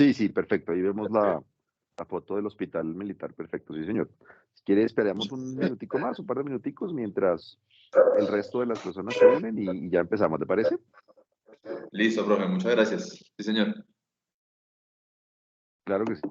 Sí, sí, perfecto. Ahí vemos la foto del hospital militar. Perfecto, sí, señor. Si quiere, esperamos un minutico más, un par de minuticos, mientras el resto de las personas se unen y ya empezamos, ¿te parece? Listo, profe, muchas gracias. Sí, señor. Claro que sí.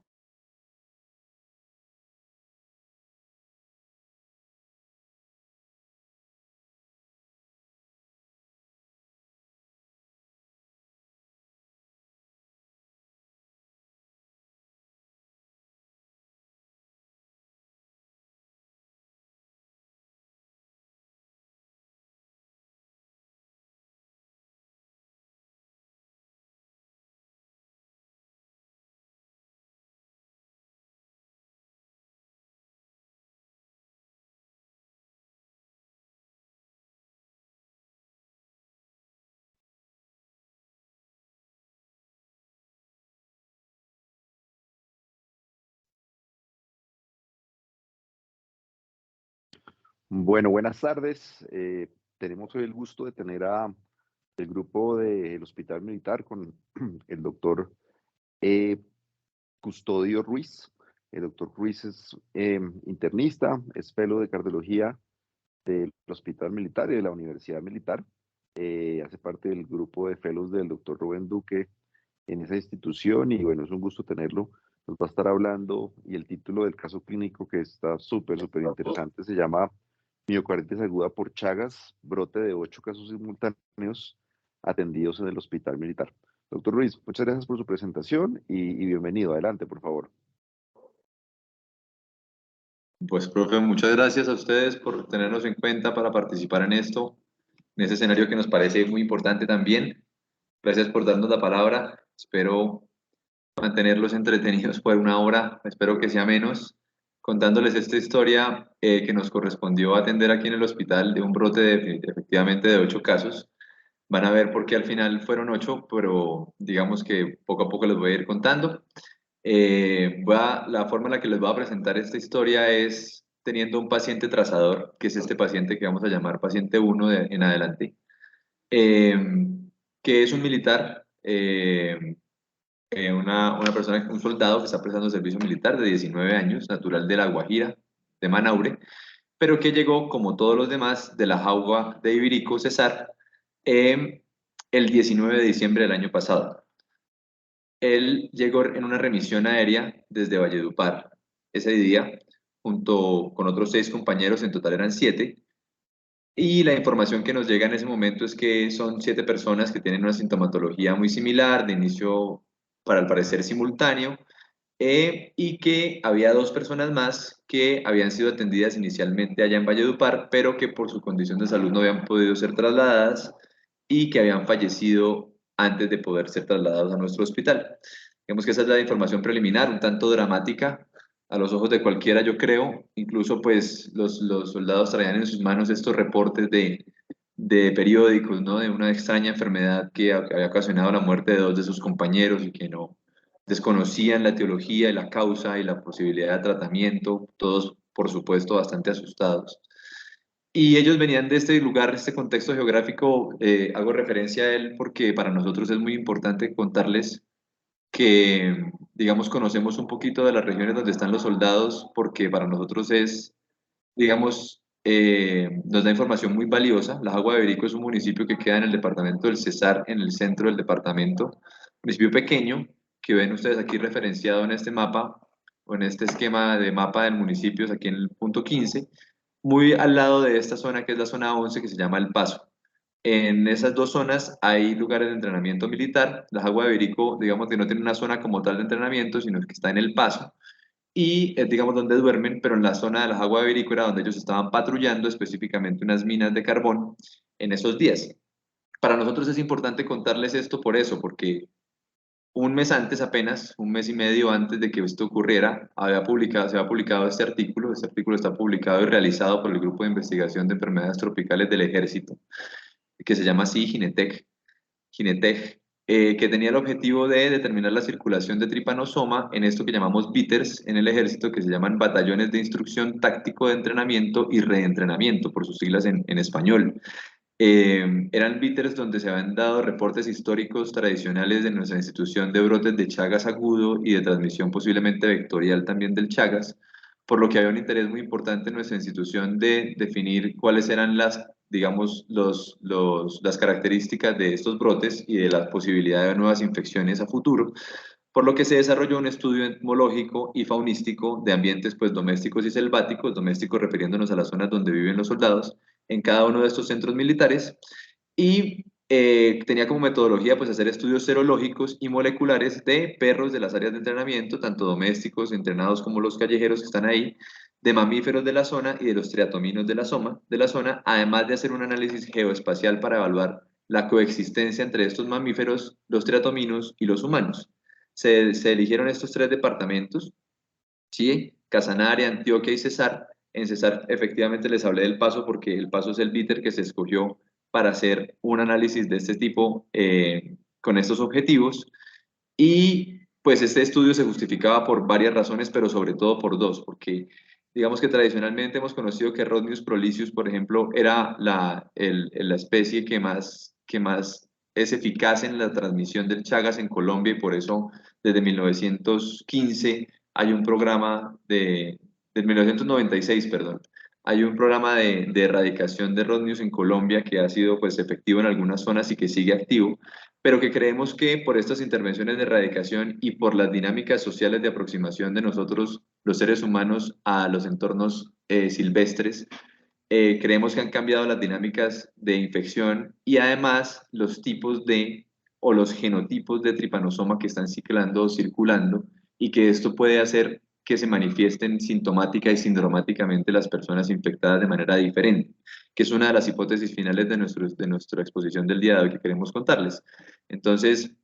Bueno, buenas tardes. Tenemos hoy el gusto de tener a el grupo del Hospital Militar con el doctor eh, Custodio Ruiz. El doctor Ruiz es internista, es fellow de cardiología del Hospital Militar y de la Universidad Militar. Hace parte del grupo de fellows del doctor Rubén Duque en esa institución y bueno, es un gusto tenerlo. Nos va a estar hablando y el título del caso clínico que está súper interesante se llama Miocarditis aguda por Chagas, brote de 8 casos simultáneos atendidos en el Hospital Militar. Doctor Ruiz, muchas gracias por su presentación y bienvenido. Adelante, por favor. Pues, profe, muchas gracias a ustedes por tenernos en cuenta para participar en esto, en este escenario que nos parece muy importante también. Gracias por darnos la palabra. Espero mantenerlos entretenidos por una hora, espero que sea menos, contándoles esta historia que nos correspondió atender aquí en el hospital de un brote efectivamente de 8 casos. Van a ver por qué al final fueron 8, pero digamos que poco a poco les voy a ir contando. La forma en la que les voy a presentar esta historia es teniendo un paciente trazador, que es este paciente que vamos a llamar paciente 1 en adelante, eh, que es un militar, una persona, un soldado que está prestando servicio militar de 19 años, natural de La Guajira, de Manaure, pero que llegó, como todos los demás, de la Jauja de Ibirico, Cesar, el 19 de diciembre del año pasado. Él llegó en una remisión aérea desde Valledupar ese día, junto con otros 6 compañeros, en total eran 7, y la información que nos llega en ese momento es que son 7 personas que tienen una sintomatología muy similar, de inicio, para el parecer, simultáneo, y que había 2 personas más que habían sido atendidas inicialmente allá en Valledupar, pero que por su condición de salud no habían podido ser trasladadas y que habían fallecido antes de poder ser trasladados a nuestro hospital. Digamos que esa es la información preliminar, un tanto dramática a los ojos de cualquiera, yo creo. Incluso pues los soldados traían en sus manos estos reportes de periódicos, ¿no? De una extraña enfermedad que había ocasionado la muerte de 2 de sus compañeros y que no desconocían la etiología y la causa y la posibilidad de tratamiento, todos por supuesto bastante asustados. Y ellos venían de este lugar, este contexto geográfico, hago referencia a él porque para nosotros es muy importante contarles que, digamos, conocemos un poquito de las regiones donde están los soldados, porque para nosotros es, digamos, nos da información muy valiosa. La Jagua de Berico es un municipio que queda en el departamento del Cesar, en el centro del departamento, municipio pequeño, que ven ustedes aquí referenciado en este mapa, o en este esquema de mapa del municipio, aquí en el punto 15, muy al lado de esta zona que es la zona 11, que se llama El Paso. En esas 2 zonas hay lugares de entrenamiento militar. La Jagua de Berico, digamos que no tiene una zona como tal de entrenamiento, sino que está en El Paso y es, digamos, donde duermen, pero en la zona de la Jagua de Berico era donde ellos estaban patrullando, específicamente unas minas de carbón en esos días. Para nosotros es importante contarles esto por eso, porque un mes antes apenas, un mes y medio antes de que esto ocurriera, se había publicado este artículo está publicado y realizado por el Grupo de Investigación de Enfermedades Tropicales del Ejército, que se llama así Ginetec, que tenía el objetivo de determinar la circulación de tripanosoma en esto que llamamos BITERS en el ejército, que se llaman batallones de instrucción táctico de entrenamiento y reentrenamiento, por sus siglas en español. Eran bitters donde se habían dado reportes históricos tradicionales de nuestra institución de brotes de Chagas agudo y de transmisión posiblemente vectorial también del Chagas, por lo que había un interés muy importante en nuestra institución de definir cuáles eran las, digamos, las características de estos brotes y de la posibilidad de nuevas infecciones a futuro, por lo que se desarrolló un estudio entomológico y faunístico de ambientes pues, domésticos y selváticos, domésticos refiriéndonos a las zonas donde viven los soldados, en cada uno de estos centros militares, y tenía como metodología pues, hacer estudios serológicos y moleculares de perros de las áreas de entrenamiento, tanto domésticos, entrenados como los callejeros que están ahí, de mamíferos de la zona y de los triatominos de la zona, además de hacer un análisis geoespacial para evaluar la coexistencia entre estos mamíferos, los triatominos y los humanos. Se eligieron estos tres departamentos, ¿sí? Casanare, Antioquia y Cesar. En Cesar efectivamente les hablé del Paso porque el Paso es el bitter que se escogió para hacer un análisis de este tipo con estos objetivos. Y pues este estudio se justificaba por varias razones, pero sobre todo por dos, porque digamos que tradicionalmente hemos conocido que Rhodnius prolicius, por ejemplo, era la especie que más es eficaz en la transmisión del Chagas en Colombia y por eso desde 1915 hay un programa de 1996, perdón, hay un programa de erradicación de Rhodnius en Colombia que ha sido pues efectivo en algunas zonas y que sigue activo, pero que creemos que por estas intervenciones de erradicación y por las dinámicas sociales de aproximación de nosotros, los seres humanos, a los entornos silvestres, creemos que han cambiado las dinámicas de infección y además los tipos de o los genotipos de tripanosoma que están ciclando o circulando y que esto puede hacer que se manifiesten sintomática y sindromáticamente las personas infectadas de manera diferente, que es una de las hipótesis finales de nuestra exposición del día de hoy que queremos contarles. Entonces,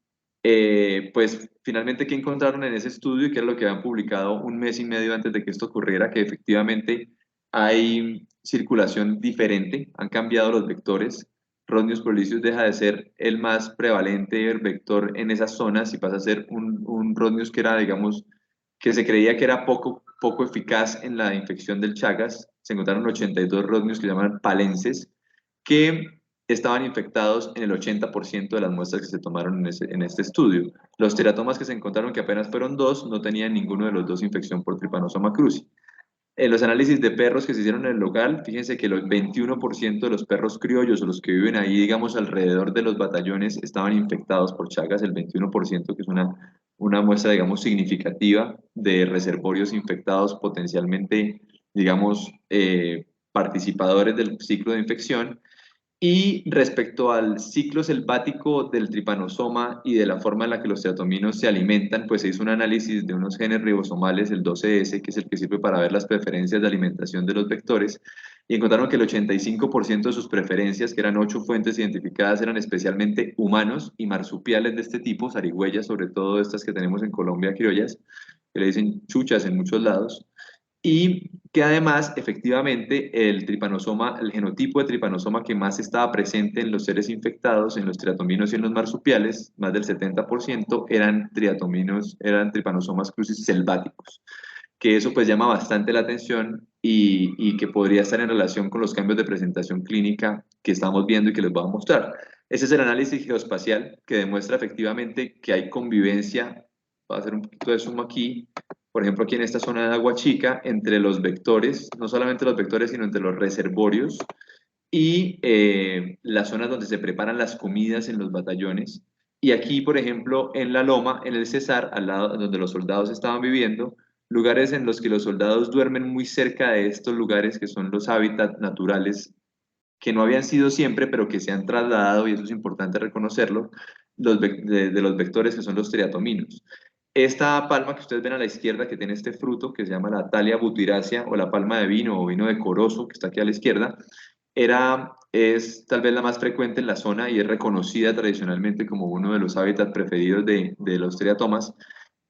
pues finalmente, ¿qué encontraron en ese estudio y qué es lo que habían publicado un mes y medio antes de que esto ocurriera? Que efectivamente hay circulación diferente, han cambiado los vectores. Rhodnius prolicius deja de ser el más prevalente vector en esas zonas y pasa a ser un Rhodnius que era, digamos, que se creía que era poco eficaz en la infección del Chagas. Se encontraron 82 Rhodnius que llaman palenses, que estaban infectados en el 80% de las muestras que se tomaron en este estudio. Los teratomas que se encontraron, que apenas fueron dos, no tenían ninguno de los dos infección por Trypanosoma cruzi. En los análisis de perros que se hicieron en el local, fíjense que el 21% de los perros criollos o los que viven ahí, digamos, alrededor de los batallones, estaban infectados por Chagas, el 21%, que es una muestra, digamos, significativa de reservorios infectados potencialmente, digamos, participadores del ciclo de infección. Y respecto al ciclo selvático del tripanosoma y de la forma en la que los teatominos se alimentan, pues se hizo un análisis de unos genes ribosomales, el 12S, que es el que sirve para ver las preferencias de alimentación de los vectores, y encontraron que el 85% de sus preferencias, que eran 8 fuentes identificadas, eran especialmente humanos y marsupiales de este tipo, zarigüeyas, sobre todo estas que tenemos en Colombia, criollas, que le dicen chuchas en muchos lados, y que además, efectivamente, el tripanosoma, el genotipo de tripanosoma que más estaba presente en los seres infectados, en los triatominos y en los marsupiales, más del 70%, eran triatominos, eran tripanosomas crucis selváticos, que eso pues llama bastante la atención y que podría estar en relación con los cambios de presentación clínica que estamos viendo y que les voy a mostrar. Ese es el análisis geoespacial que demuestra efectivamente que hay convivencia, voy a hacer un poquito de zoom aquí, por ejemplo, aquí en esta zona de Agua Chica, entre los vectores, no solamente los vectores, sino entre los reservorios y las zonas donde se preparan las comidas en los batallones. Y aquí, por ejemplo, en la Loma, en el Cesar, al lado donde los soldados estaban viviendo, lugares en los que los soldados duermen muy cerca de estos lugares que son los hábitats naturales, que no habían sido siempre, pero que se han trasladado, y eso es importante reconocerlo, de los vectores que son los triatominos. Esta palma que ustedes ven a la izquierda, que tiene este fruto, que se llama la Thalia butyracea o la palma de vino o vino decoroso, que está aquí a la izquierda, es tal vez la más frecuente en la zona y es reconocida tradicionalmente como uno de los hábitats preferidos de los triatomas.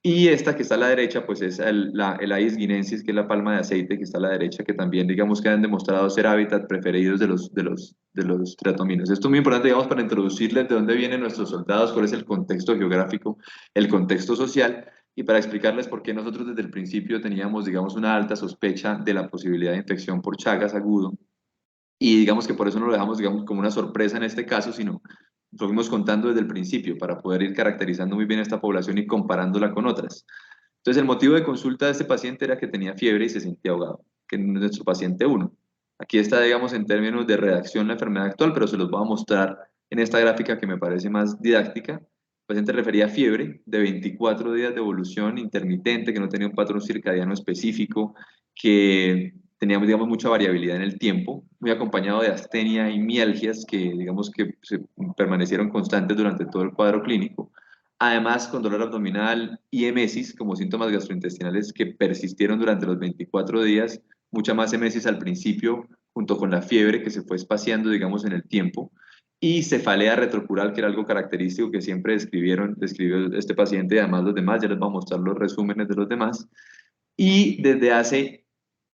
Y esta que está a la derecha, pues es el Aedes guinensis, que es la palma de aceite que está a la derecha, que también, digamos, que han demostrado ser hábitat preferidos de los triatominos. Esto es muy importante, digamos, para introducirles de dónde vienen nuestros soldados, cuál es el contexto geográfico, el contexto social, y para explicarles por qué nosotros desde el principio teníamos, digamos, una alta sospecha de la posibilidad de infección por Chagas agudo y digamos que por eso no lo dejamos, digamos, como una sorpresa en este caso, sino lo fuimos contando desde el principio para poder ir caracterizando muy bien esta población y comparándola con otras. Entonces, el motivo de consulta de este paciente era que tenía fiebre y se sentía ahogado, que es nuestro paciente uno. Aquí está, digamos, en términos de redacción la enfermedad actual, pero se los voy a mostrar en esta gráfica que me parece más didáctica. El paciente refería a fiebre de 24 días de evolución intermitente, que no tenía un patrón circadiano específico, que teníamos, digamos, mucha variabilidad en el tiempo, muy acompañado de astenia y mialgias que, digamos, que permanecieron constantes durante todo el cuadro clínico. Además, con dolor abdominal y emesis como síntomas gastrointestinales que persistieron durante los 24 días, mucha más emesis al principio, junto con la fiebre que se fue espaciando, digamos, en el tiempo, y cefalea retrocural, que era algo característico que siempre describió este paciente, y además los demás, ya les voy a mostrar los resúmenes de los demás, y desde hace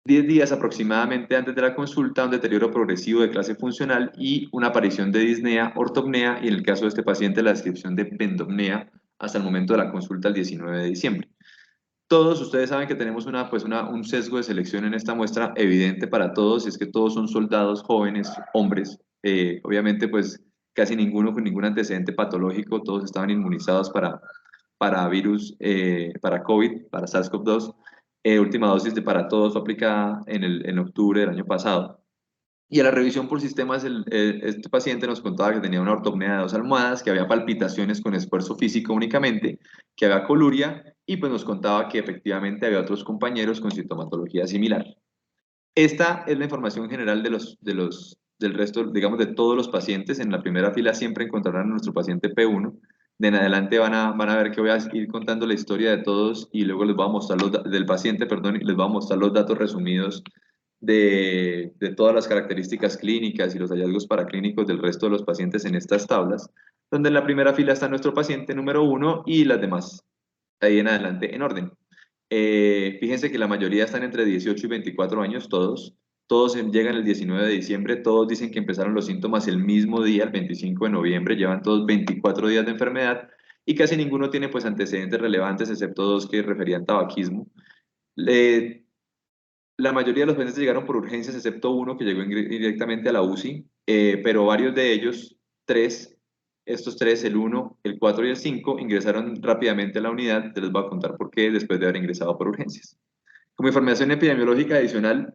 10 días aproximadamente antes de la consulta, un deterioro progresivo de clase funcional y una aparición de disnea, ortopnea y en el caso de este paciente la descripción de pendopnea hasta el momento de la consulta el 19 de diciembre. Todos ustedes saben que tenemos un sesgo de selección en esta muestra evidente para todos, y es que todos son soldados jóvenes, hombres, obviamente pues casi ninguno con ningún antecedente patológico, todos estaban inmunizados para virus, para COVID, para SARS-CoV-2. Última dosis de para todos fue aplicada en octubre del año pasado. Y a la revisión por sistemas, este paciente nos contaba que tenía una ortopnea de 2 almohadas, que había palpitaciones con esfuerzo físico únicamente, que había coluria, y pues nos contaba que efectivamente había otros compañeros con sintomatología similar. Esta es la información general del resto, digamos, de todos los pacientes. En la primera fila siempre encontrarán a nuestro paciente P1. De en adelante van a ver que voy a ir contando la historia de todos y luego les voy a mostrar del paciente, perdón, y les voy a mostrar los datos resumidos de todas las características clínicas y los hallazgos paraclínicos del resto de los pacientes en estas tablas, donde en la primera fila está nuestro paciente número 1 y las demás ahí en adelante en orden. Fíjense que la mayoría están entre 18 y 24 años, todos llegan el 19 de diciembre, todos dicen que empezaron los síntomas el mismo día, el 25 de noviembre, llevan todos 24 días de enfermedad y casi ninguno tiene pues antecedentes relevantes, excepto dos que referían tabaquismo. Le- la mayoría de los pacientes llegaron por urgencias, excepto uno que llegó directamente a la UCI, pero varios de ellos, estos tres, el 1, el 4 y el 5, ingresaron rápidamente a la unidad. Te les voy a contar por qué después de haber ingresado por urgencias. Como información epidemiológica adicional,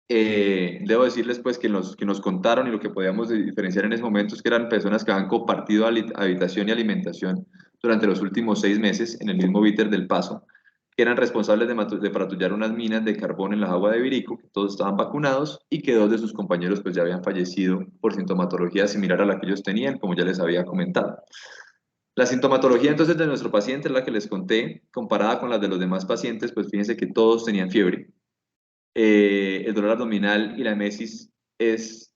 debo decirles pues que nos contaron y lo que podíamos diferenciar en ese momento es que eran personas que han compartido habitación y alimentación durante los últimos 6 meses en el mismo Víter del Paso, que eran responsables de patrullar unas minas de carbón en las aguas de Virico, que todos estaban vacunados y que dos de sus compañeros pues ya habían fallecido por sintomatología similar a la que ellos tenían, como ya les había comentado. La sintomatología entonces de nuestro paciente, la que les conté, comparada con la de los demás pacientes, pues fíjense que todos tenían fiebre. El dolor abdominal y la emesis es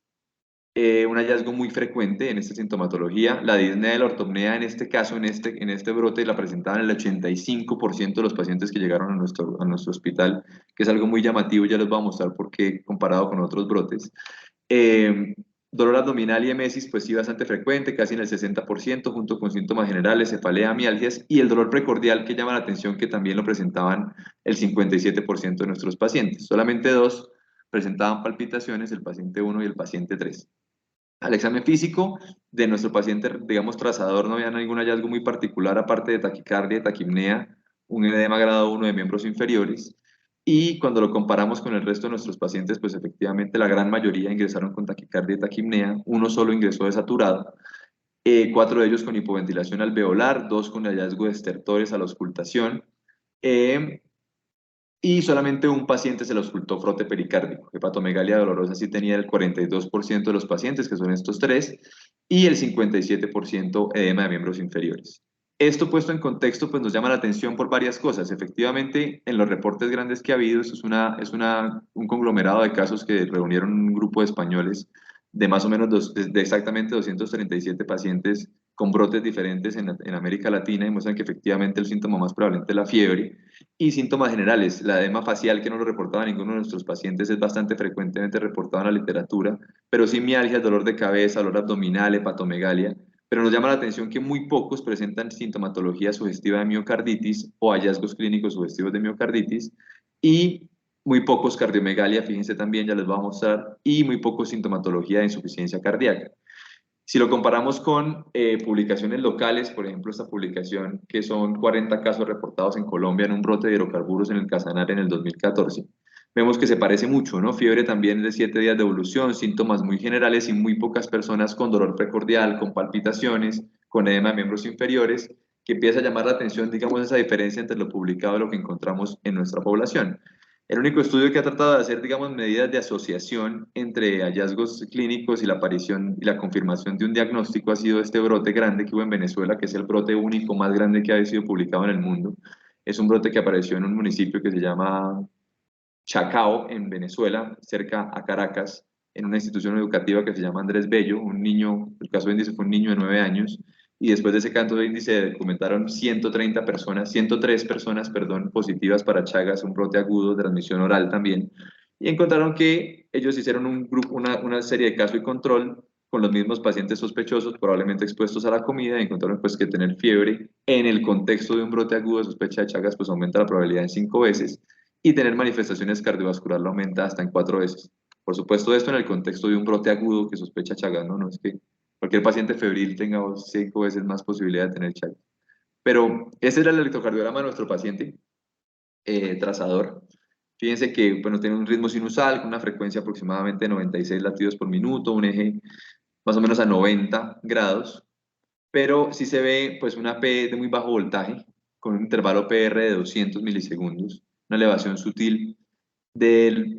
un hallazgo muy frecuente en esta sintomatología. La disnea de la ortopnea en este caso, en este brote, la presentaban el 85% de los pacientes que llegaron a nuestro hospital, que es algo muy llamativo, ya les voy a mostrar por qué comparado con otros brotes. Eh, Dolor abdominal y emesis, pues sí, bastante frecuente, casi en el 60%, junto con síntomas generales, cefalea, mialgias, y el dolor precordial que llama la atención, que también lo presentaban el 57% de nuestros pacientes. Solamente dos presentaban palpitaciones, el paciente 1 y el paciente 3. Al examen físico de nuestro paciente, digamos, trazador, no había ningún hallazgo muy particular, aparte de taquicardia, taquipnea, un edema grado 1 de miembros inferiores. Y cuando lo comparamos con el resto de nuestros pacientes, pues efectivamente la gran mayoría ingresaron con taquicardia y taquipnea, uno solo ingresó desaturado, 4 de ellos con hipoventilación alveolar, 2 con hallazgo de estertores a la auscultación, eh, y solamente un paciente se le auscultó frote pericárdico. Hepatomegalia dolorosa sí tenía el 42% de los pacientes, que son estos tres, y el 57% edema de miembros inferiores. Esto puesto en contexto, pues nos llama la atención por varias cosas. Efectivamente, en los reportes grandes que ha habido, eso un conglomerado de casos que reunieron un grupo de españoles de más o menos de exactamente 237 pacientes con brotes diferentes en América Latina, y muestran que efectivamente el síntoma más prevalente es la fiebre, y síntomas generales. La edema facial, que no lo reportaba ninguno de nuestros pacientes, es bastante frecuentemente reportado en la literatura, pero sí mialgia, dolor de cabeza, dolor abdominal, hepatomegalia. Pero nos llama la atención que muy pocos presentan sintomatología sugestiva de miocarditis o hallazgos clínicos sugestivos de miocarditis. Y muy pocos cardiomegalia, fíjense también, ya les voy a mostrar, y muy poco sintomatología de insuficiencia cardíaca. Si lo comparamos con publicaciones locales, por ejemplo, esta publicación que son 40 casos reportados en Colombia en un brote de hidrocarburos en el Casanare en el 2014, vemos que se parece mucho, ¿no? Fiebre también de 7 días de evolución, síntomas muy generales y muy pocas personas con dolor precordial, con palpitaciones, con edema de miembros inferiores, que empieza a llamar la atención, digamos, esa diferencia entre lo publicado y lo que encontramos en nuestra población. El único estudio que ha tratado de hacer, digamos, medidas de asociación entre hallazgos clínicos y la aparición y la confirmación de un diagnóstico ha sido este brote grande que hubo en Venezuela, que es el brote único más grande que ha sido publicado en el mundo. Es un brote que apareció en un municipio que se llama Chacao, en Venezuela, cerca a Caracas, en una institución educativa que se llama Andrés Bello. Un niño, el caso de índice fue un niño de 9 años, y después de ese caso de índice se documentaron 130 personas, 103 personas, perdón, positivas para Chagas, un brote agudo de transmisión oral también, y encontraron que ellos hicieron un grupo, una serie de caso y control con los mismos pacientes sospechosos, probablemente expuestos a la comida, y encontraron pues que tener fiebre en el contexto de un brote agudo de sospecha de Chagas pues aumenta la probabilidad en 5 veces, y tener manifestaciones cardiovasculares lo aumenta hasta en 4 veces. Por supuesto, esto en el contexto de un brote agudo que sospecha Chagas, ¿no? No es que cualquier paciente febril tenga 5 veces más posibilidad de tener Chagas. Pero ese era el electrocardiograma de nuestro paciente trazador. Fíjense que bueno, tiene un ritmo sinusal con una frecuencia aproximadamente de 96 latidos por minuto, un eje más o menos a 90 grados, pero sí se ve pues una P de muy bajo voltaje, con un intervalo PR de 200 milisegundos, una elevación sutil del,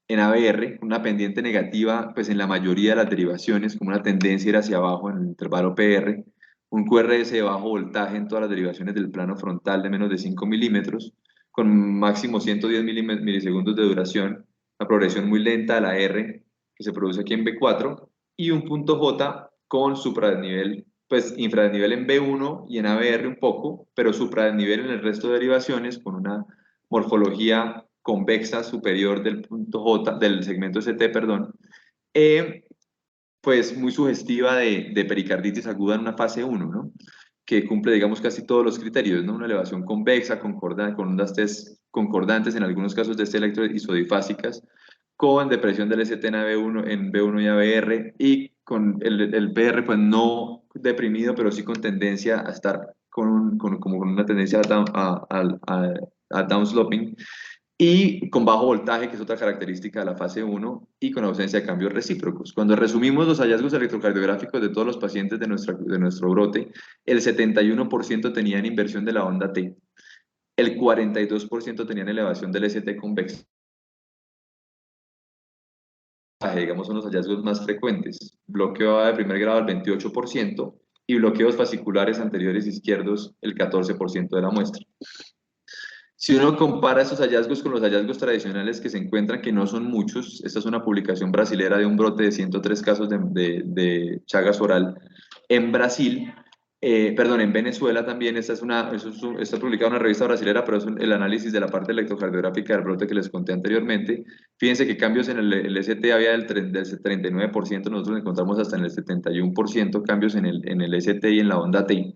en ABR, una pendiente negativa pues en la mayoría de las derivaciones, como una tendencia a ir hacia abajo en el intervalo PR, un QRS de bajo voltaje en todas las derivaciones del plano frontal de menos de 5 milímetros, con máximo 110 milisegundos de duración, una progresión muy lenta de la R que se produce aquí en B4, y un punto J con supradesnivel, pues infradesnivel en B1 y en ABR un poco, pero supradesnivel en el resto de derivaciones con una morfología convexa superior del punto J, del segmento ST, perdón, pues muy sugestiva de pericarditis aguda en una fase 1, ¿no? Que cumple, digamos, casi todos los criterios, ¿no? Una elevación convexa, concordante, con ondas test concordantes, en algunos casos de este electroisodifásicas, con depresión del ST en B1 y ABR, y con el PR, pues no deprimido, pero sí con tendencia a estar como con una tendencia a downsloping, y con bajo voltaje, que es otra característica de la fase 1, y con ausencia de cambios recíprocos. Cuando resumimos los hallazgos electrocardiográficos de todos los pacientes de nuestro brote, el 71% tenían inversión de la onda T, el 42% tenían elevación del ST convexo, digamos, son los hallazgos más frecuentes. Bloqueo de primer grado el 28% y bloqueos fasciculares anteriores izquierdos el 14% de la muestra. Si uno compara esos hallazgos con los hallazgos tradicionales que se encuentran, que no son muchos, esta es una publicación brasilera de un brote de 103 casos de Chagas oral en Brasil, perdón, en Venezuela también, está publicada en una revista brasilera, pero es el análisis de la parte electrocardiográfica del brote que les conté anteriormente. Fíjense que cambios en el ST había del 39%, nosotros encontramos hasta en el 71% cambios en el ST y en la onda T,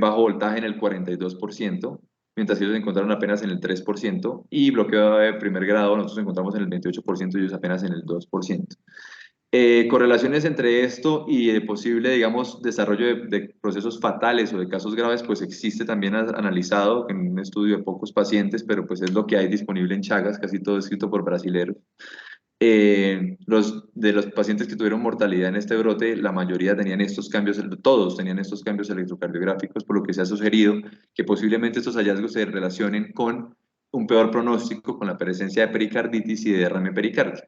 bajo voltaje en el 42%, mientras que ellos encontraron apenas en el 3%, y bloqueo de primer grado nosotros encontramos en el 28% y ellos apenas en el 2%. Correlaciones entre esto y el posible, digamos, desarrollo de procesos fatales o de casos graves, pues existe también analizado en un estudio de pocos pacientes, pero pues es lo que hay disponible en Chagas, casi todo escrito por brasileros. De los pacientes que tuvieron mortalidad en este brote, la mayoría tenían estos cambios, todos tenían estos cambios electrocardiográficos, por lo que se ha sugerido que posiblemente estos hallazgos se relacionen con un peor pronóstico, con la presencia de pericarditis y de derrame pericárdico.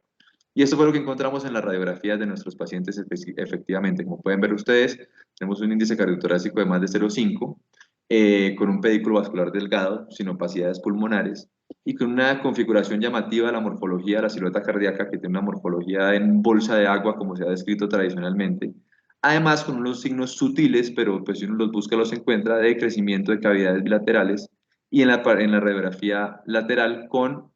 Y esto fue lo que encontramos en las radiografías de nuestros pacientes efectivamente. Como pueden ver ustedes, tenemos un índice cardiotorácico de más de 0,5, con un pedículo vascular delgado, sin opacidades pulmonares, y con una configuración llamativa de la morfología de la silueta cardíaca, que tiene una morfología en bolsa de agua, como se ha descrito tradicionalmente. Además, con unos signos sutiles, pero pues si uno los busca los encuentra, de crecimiento de cavidades bilaterales, y en la radiografía lateral con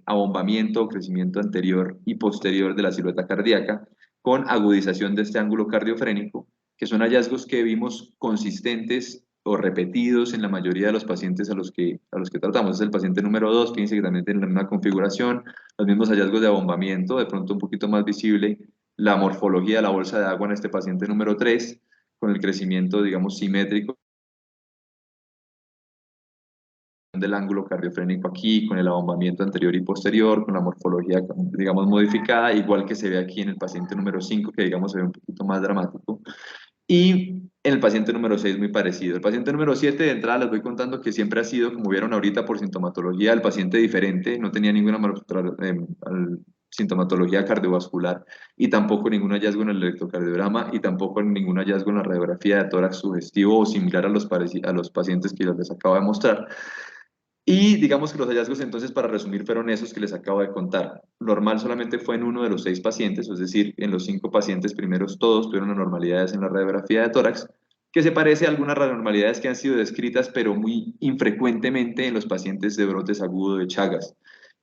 abombamiento o crecimiento anterior y posterior de la silueta cardíaca, con agudización de este ángulo cardiofrénico, que son hallazgos que vimos consistentes o repetidos en la mayoría de los pacientes a los que tratamos. Es el paciente número 2, fíjense que también tiene la misma configuración, los mismos hallazgos de abombamiento, de pronto un poquito más visible, la morfología de la bolsa de agua en este paciente número 3, con el crecimiento, digamos, simétrico del ángulo cardiofrénico aquí, con el abombamiento anterior y posterior, con la morfología, digamos, modificada, igual que se ve aquí en el paciente número 5, que digamos se ve un poquito más dramático. Y en el paciente número 6 muy parecido. El paciente número 7 de entrada les voy contando que siempre ha sido, como vieron ahorita por sintomatología, el paciente diferente, no tenía ninguna sintomatología cardiovascular y tampoco ningún hallazgo en el electrocardiograma y tampoco ningún hallazgo en la radiografía de tórax sugestivo o similar a los pacientes que les acabo de mostrar. Y digamos que los hallazgos entonces, para resumir, fueron esos que les acabo de contar. Normal solamente fue en uno de los 6 pacientes, es decir, en los 5 pacientes primeros todos tuvieron anormalidades en la radiografía de tórax, que se parece a algunas anormalidades que han sido descritas, pero muy infrecuentemente en los pacientes de brotes agudos de Chagas.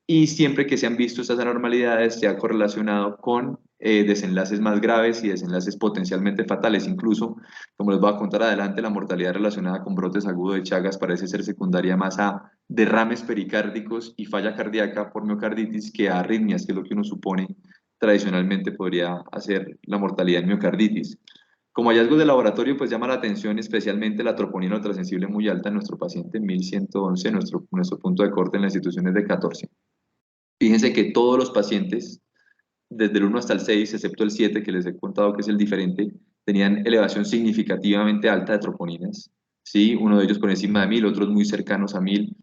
Y siempre que se han visto estas anormalidades se ha correlacionado con desenlaces más graves y desenlaces potencialmente fatales. Incluso, como les voy a contar adelante, la mortalidad relacionada con brotes agudos de Chagas parece ser secundaria más a derrames pericárdicos y falla cardíaca por miocarditis que a arritmias, que es lo que uno supone tradicionalmente podría hacer la mortalidad en miocarditis. Como hallazgos de laboratorio, pues llama la atención especialmente la troponina ultrasensible muy alta en nuestro paciente, 1111, nuestro punto de corte en la institución es de 14. Fíjense que todos los pacientes, desde el 1 hasta el 6, excepto el 7 que les he contado que es el diferente, tenían elevación significativamente alta de troponinas, ¿sí? Uno de ellos por encima de 1000, otros muy cercanos a 1000,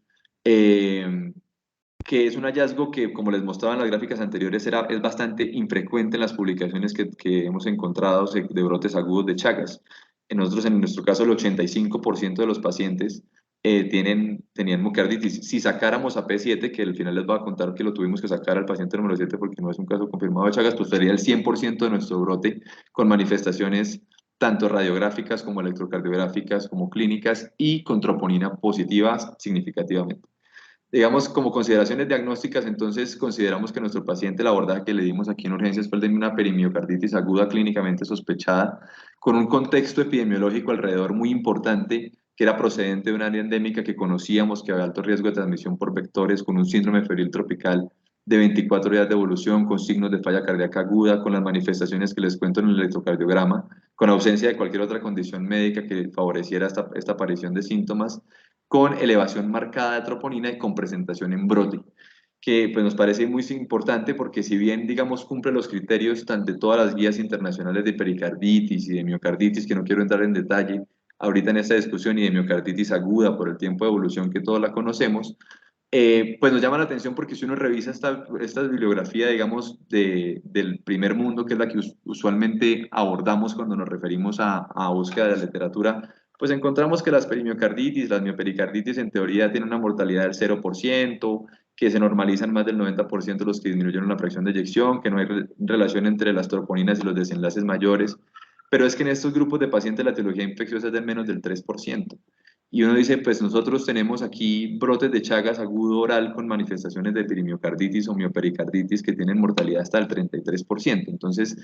que es un hallazgo que, como les mostraba en las gráficas anteriores, es bastante infrecuente en las publicaciones que hemos encontrado de brotes agudos de Chagas. En nuestro caso, el 85% de los pacientes tenían miocarditis. Si sacáramos a P7, que al final les voy a contar que lo tuvimos que sacar al paciente número 7 porque no es un caso confirmado de Chagas, pues sería el 100% de nuestro brote con manifestaciones tanto radiográficas como electrocardiográficas como clínicas y con troponina positiva significativamente. Digamos, como consideraciones diagnósticas, entonces consideramos que nuestro paciente, el abordaje que le dimos aquí en urgencias fue el de una perimiocarditis aguda clínicamente sospechada, con un contexto epidemiológico alrededor muy importante, que era procedente de una área endémica que conocíamos que había alto riesgo de transmisión por vectores, con un síndrome febril tropical de 24 días de evolución, con signos de falla cardíaca aguda, con las manifestaciones que les cuento en el electrocardiograma, con ausencia de cualquier otra condición médica que favoreciera esta aparición de síntomas, con elevación marcada de troponina y con presentación en brote, que pues, nos parece muy importante porque si bien, digamos, cumple los criterios de todas las guías internacionales de pericarditis y de miocarditis, que no quiero entrar en detalle ahorita en esta discusión, y de miocarditis aguda por el tiempo de evolución que todos la conocemos, pues nos llama la atención porque si uno revisa esta bibliografía, digamos, del primer mundo, que es la que usualmente abordamos cuando nos referimos a búsqueda de la literatura, pues encontramos que las perimiocarditis, las miopericarditis en teoría tienen una mortalidad del 0%, que se normalizan más del 90% los que disminuyeron la fracción de eyección, que no hay relación entre las troponinas y los desenlaces mayores, pero es que en estos grupos de pacientes la etiología infecciosa es del menos del 3%. Y uno dice, pues nosotros tenemos aquí brotes de Chagas agudo oral con manifestaciones de perimiocarditis o miopericarditis que tienen mortalidad hasta el 33%. Entonces,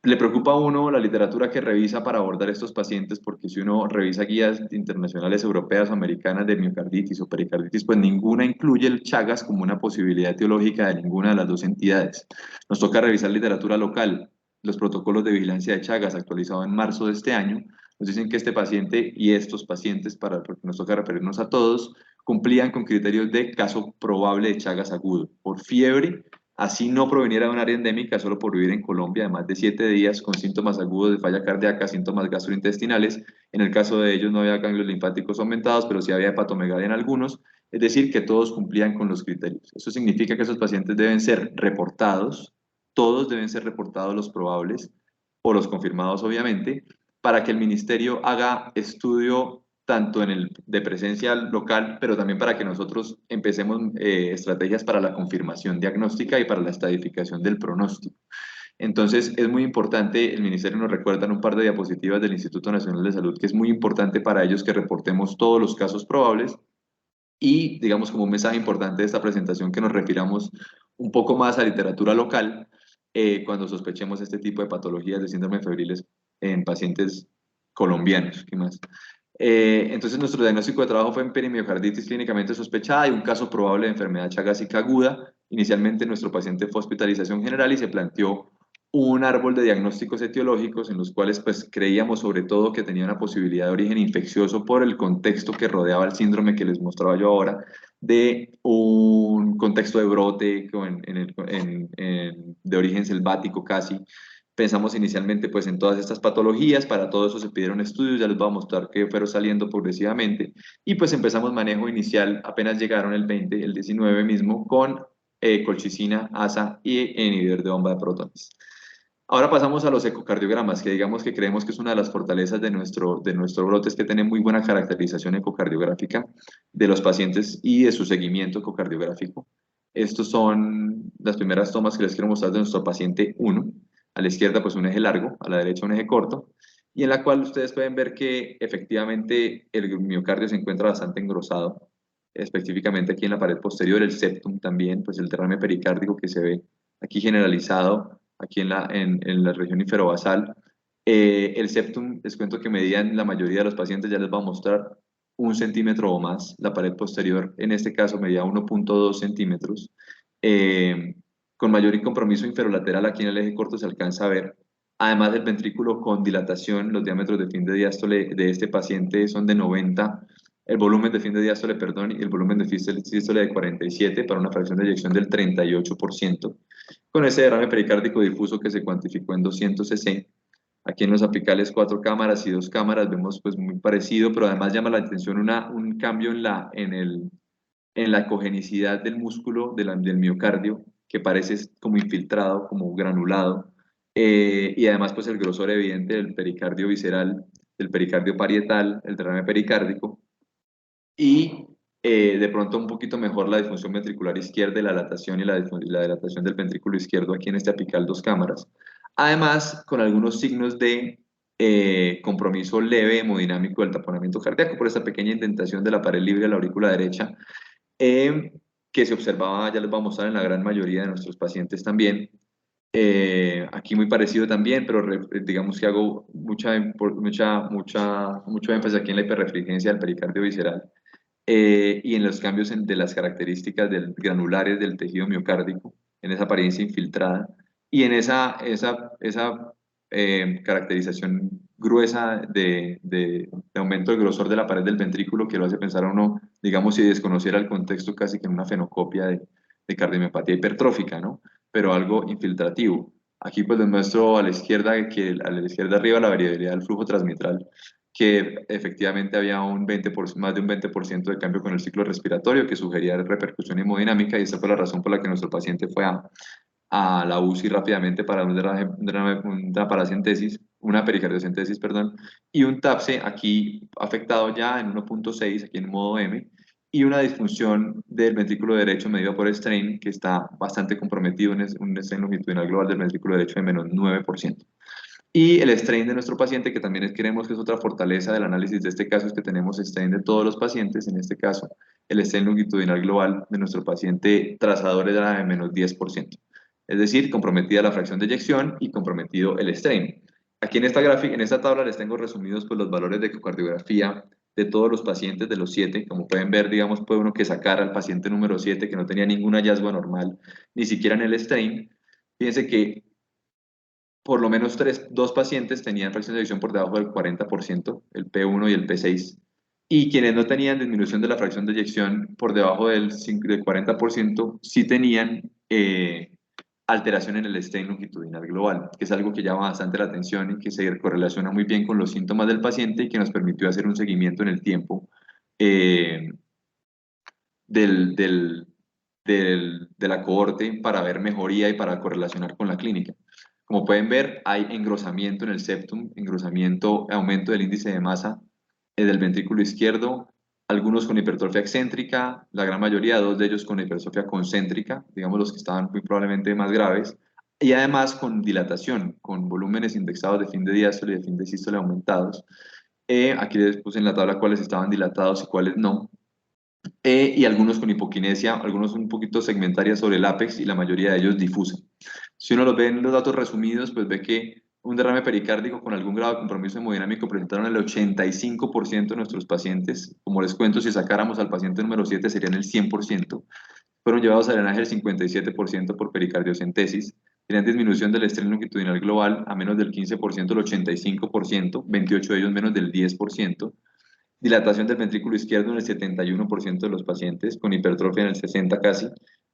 le preocupa a uno la literatura que revisa para abordar estos pacientes, porque si uno revisa guías internacionales, europeas o americanas de miocarditis o pericarditis, pues ninguna incluye el Chagas como una posibilidad etiológica de ninguna de las dos entidades. Nos toca revisar literatura local, los protocolos de vigilancia de Chagas actualizados en marzo de este año, nos dicen que este paciente y estos pacientes, porque nos toca referirnos a todos, cumplían con criterios de caso probable de Chagas agudo, por fiebre, así no proveniera de un área endémica, solo por vivir en Colombia de más de 7 días con síntomas agudos de falla cardíaca, síntomas gastrointestinales. En el caso de ellos no había ganglios linfáticos aumentados, pero sí había hepatomegalia en algunos, es decir, que todos cumplían con los criterios. Eso significa que esos pacientes deben ser reportados, todos deben ser reportados, los probables o los confirmados obviamente, para que el ministerio haga estudio tanto de presencia local, pero también para que nosotros empecemos estrategias para la confirmación diagnóstica y para la estadificación del pronóstico. Entonces, es muy importante, el ministerio nos recuerda en un par de diapositivas del Instituto Nacional de Salud, que es muy importante para ellos que reportemos todos los casos probables y, digamos, como un mensaje importante de esta presentación, que nos refiramos un poco más a literatura local cuando sospechemos este tipo de patologías de síndrome febriles en pacientes colombianos. ¿Qué más? Entonces nuestro diagnóstico de trabajo fue en perimiocarditis clínicamente sospechada y un caso probable de enfermedad chagásica aguda. Inicialmente nuestro paciente fue hospitalización general y se planteó un árbol de diagnósticos etiológicos en los cuales pues creíamos sobre todo que tenía una posibilidad de origen infeccioso por el contexto que rodeaba el síndrome que les mostraba yo ahora, de un contexto de brote de origen selvático casi. Pensamos inicialmente pues en todas estas patologías, para todo eso se pidieron estudios, ya les voy a mostrar que fueron saliendo progresivamente y pues empezamos manejo inicial, apenas llegaron el 20, el 19 mismo, con colchicina, ASA y inhibidor de bomba de protones. Ahora pasamos a los ecocardiogramas, que digamos que creemos que es una de las fortalezas de nuestro brote, es que tiene muy buena caracterización ecocardiográfica de los pacientes y de su seguimiento ecocardiográfico. Estos son las primeras tomas que les quiero mostrar de nuestro paciente 1. A la izquierda pues un eje largo, a la derecha un eje corto, y en la cual ustedes pueden ver que efectivamente el miocardio se encuentra bastante engrosado, específicamente aquí en la pared posterior, el septum también, pues el derrame pericárdico que se ve aquí generalizado aquí en la región inferobasal. El septum, les cuento que medían la mayoría de los pacientes, ya les voy a mostrar, 1 centímetro o más. La pared posterior, en este caso, medía 1,2 centímetros. Eh, con mayor compromiso inferolateral, aquí en el eje corto se alcanza a ver. Además del ventrículo con dilatación, los diámetros de fin de diástole de este paciente son de 90, el volumen de fin de diástole, perdón, y el volumen de sístole de 47 para una fracción de eyección del 38%, con ese derrame pericárdico difuso que se cuantificó en 200 cc. Aquí en los apicales 4 cámaras y 2 cámaras vemos pues muy parecido, pero además llama la atención un cambio en la ecogenicidad del músculo del miocardio, que parece como infiltrado, como granulado, y además pues el grosor evidente del pericardio visceral, del pericardio parietal, el derrame pericárdico, y de pronto un poquito mejor la disfunción ventricular izquierda y la dilatación y la dilatación del ventrículo izquierdo aquí en este apical 2 cámaras. Además, con algunos signos de compromiso leve hemodinámico del taponamiento cardíaco por esta pequeña indentación de la pared libre de la aurícula derecha, eh, que se observaba, ya les vamos a mostrar, en la gran mayoría de nuestros pacientes también. Aquí muy parecido también, pero digamos que hago mucho énfasis aquí en la hiperrefringencia del pericardio visceral, y en los cambios de las características granulares del tejido miocárdico, en esa apariencia infiltrada y en esa caracterización gruesa de aumento del grosor de la pared del ventrículo, que lo hace pensar a uno, digamos, si desconociera el contexto, casi que en una fenocopia de cardiomiopatía hipertrófica, ¿no? Pero algo infiltrativo. Aquí pues les muestro a la izquierda, a la izquierda arriba, la variabilidad del flujo transmitral, que efectivamente había más de un 20% de cambio con el ciclo respiratorio, que sugería repercusión hemodinámica, y esa fue la razón por la que nuestro paciente fue a la UCI rápidamente para una paracentesis, una pericardiocentesis, perdón, y un TAPSE aquí afectado ya en 1,6, aquí en modo M, y una disfunción del ventrículo derecho medida por strain, que está bastante comprometido, en un strain longitudinal global del ventrículo derecho de menos 9%. Y el strain de nuestro paciente, que también creemos que es otra fortaleza del análisis de este caso, es que tenemos strain de todos los pacientes. En este caso, el strain longitudinal global de nuestro paciente trazador era de menos 10%. Es decir, comprometida la fracción de eyección y comprometido el strain. Aquí en esta gráfica, en esta tabla les tengo resumidos pues, los valores de ecocardiografía de todos los pacientes de los 7. Como pueden ver, digamos, puede uno que sacar al paciente número 7 que no tenía ningún hallazgo anormal, ni siquiera en el strain. Fíjense que por lo menos dos pacientes tenían fracción de eyección por debajo del 40%, el P1 y el P6, y quienes no tenían disminución de la fracción de eyección por debajo del 40%, sí tenían alteración en el strain longitudinal global, que es algo que llama bastante la atención y que se correlaciona muy bien con los síntomas del paciente y que nos permitió hacer un seguimiento en el tiempo eh, del, del, de la cohorte para ver mejoría y para correlacionar con la clínica. Como pueden ver, hay engrosamiento en el septum, engrosamiento, aumento del índice de masa del ventrículo izquierdo, algunos con hipertrofia excéntrica, la gran mayoría, dos de ellos con hipertrofia concéntrica, digamos los que estaban muy probablemente más graves, y además con dilatación, con volúmenes indexados de fin de diástole y de fin de sístole aumentados. Aquí les puse en la tabla cuáles estaban dilatados y cuáles no, y algunos con hipoquinesia, algunos un poquito segmentarias sobre el ápex y la mayoría de ellos difusa. Si uno los ve en los datos resumidos, pues ve que un derrame pericárdico con algún grado de compromiso hemodinámico presentaron el 85% de nuestros pacientes. Como les cuento, si sacáramos al paciente número 7 serían el 100%. Fueron llevados a drenaje el 57% por pericardiocentesis. Tenían disminución del estrés longitudinal global a menos del 15%, el 85%, 28 de ellos menos del 10%. Dilatación del ventrículo izquierdo en el 71% de los pacientes, con hipertrofia en el 60% casi,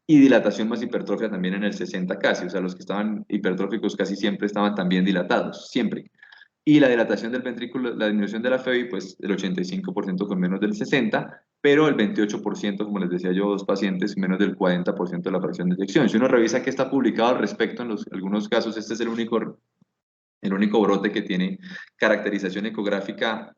y dilatación más hipertrofia también en el 60% casi, o sea, los que estaban hipertróficos casi siempre estaban también dilatados, siempre. Y la dilatación del ventrículo, la disminución de la FEBI, pues el 85% con menos del 60%, pero el 28%, como les decía yo, dos pacientes, menos del 40% de la fracción de eyección. Si uno revisa qué está publicado al respecto, en algunos casos, este es el único brote que tiene caracterización ecográfica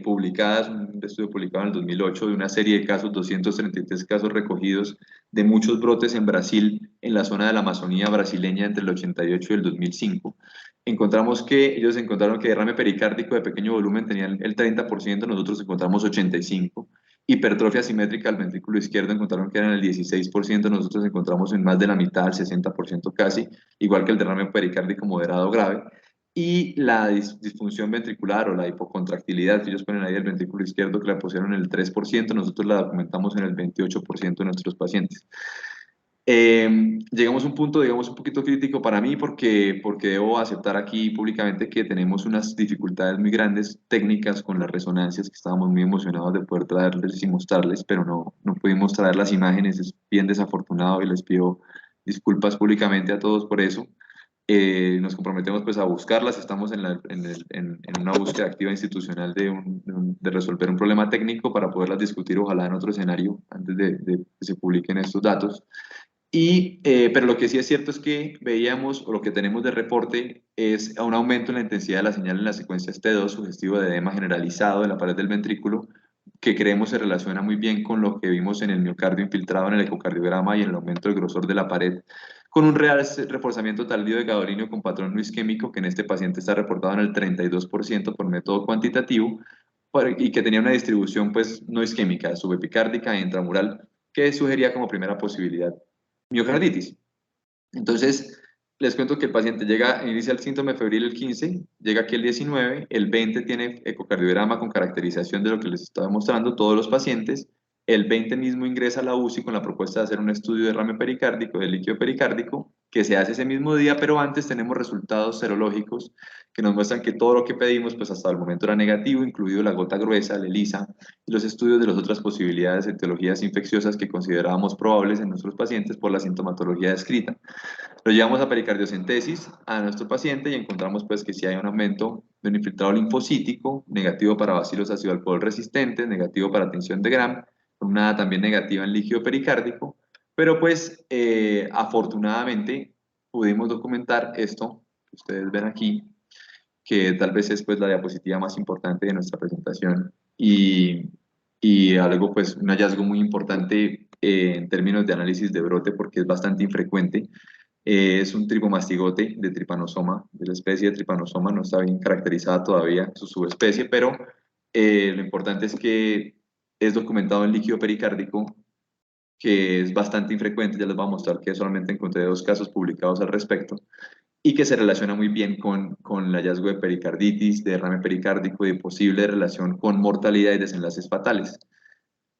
publicada, es un estudio publicado en el 2008 de una serie de casos, 233 casos recogidos de muchos brotes en Brasil, en la zona de la Amazonía brasileña entre el 88 y el 2005. Encontramos que ellos encontraron que derrame pericárdico de pequeño volumen tenían el 30%, nosotros encontramos 85%. Hipertrofia simétrica al ventrículo izquierdo encontraron que eran el 16%, nosotros encontramos en más de la mitad, el 60% casi, igual que el derrame pericárdico moderado grave. Y la disfunción ventricular o la hipocontractilidad, que ellos ponen ahí el ventrículo izquierdo, que la pusieron en el 3%, nosotros la documentamos en el 28% de nuestros pacientes. Llegamos a un punto, digamos, un poquito crítico para mí porque debo aceptar aquí públicamente que tenemos unas dificultades muy grandes técnicas con las resonancias, que estábamos muy emocionados de poder traerles y mostrarles, pero no pudimos traer las imágenes, es bien desafortunado y les pido disculpas públicamente a todos por eso. Nos comprometemos pues a buscarlas, estamos en una búsqueda activa institucional de resolver un problema técnico para poderlas discutir ojalá en otro escenario antes de que se publiquen estos datos. Pero lo que sí es cierto es que veíamos, o lo que tenemos de reporte, es un aumento en la intensidad de la señal en la secuencia ST2, sugestivo de edema generalizado de la pared del ventrículo, que creemos se relaciona muy bien con lo que vimos en el miocardio infiltrado en el ecocardiograma y en el aumento del grosor de la pared, con un real reforzamiento tardío de gadolinio con patrón no isquémico, que en este paciente está reportado en el 32% por método cuantitativo, y que tenía una distribución pues no isquémica, subepicárdica e intramural, que sugería como primera posibilidad miocarditis. Entonces, les cuento que el paciente inicia el síntoma febril el 15, llega aquí el 19, el 20 tiene ecocardiograma con caracterización de lo que les estaba mostrando todos los pacientes, el 20 mismo ingresa a la UCI con la propuesta de hacer un estudio de derrame pericárdico, de líquido pericárdico, que se hace ese mismo día, pero antes tenemos resultados serológicos que nos muestran que todo lo que pedimos, pues hasta el momento era negativo, incluido la gota gruesa, el ELISA, y los estudios de las otras posibilidades de etiologías infecciosas que considerábamos probables en nuestros pacientes por la sintomatología descrita. Lo llevamos a pericardiocentesis a nuestro paciente y encontramos pues que sí hay un aumento de un infiltrado linfocítico, negativo para bacilos ácido alcohol resistentes, negativo para tinción de Gram, con una también negativa en líquido pericárdico, pero pues afortunadamente pudimos documentar esto que ustedes ven aquí, que tal vez es pues la diapositiva más importante de nuestra presentación y algo pues un hallazgo muy importante en términos de análisis de brote porque es bastante infrecuente. Es un tripomastigote de Trypanosoma, de la especie de Trypanosoma, no está bien caracterizada todavía su subespecie, pero lo importante es que es documentado en líquido pericárdico, que es bastante infrecuente, ya les voy a mostrar que solamente encontré 2 casos publicados al respecto, y que se relaciona muy bien con el hallazgo de pericarditis, de derrame pericárdico y de posible relación con mortalidad y desenlaces fatales.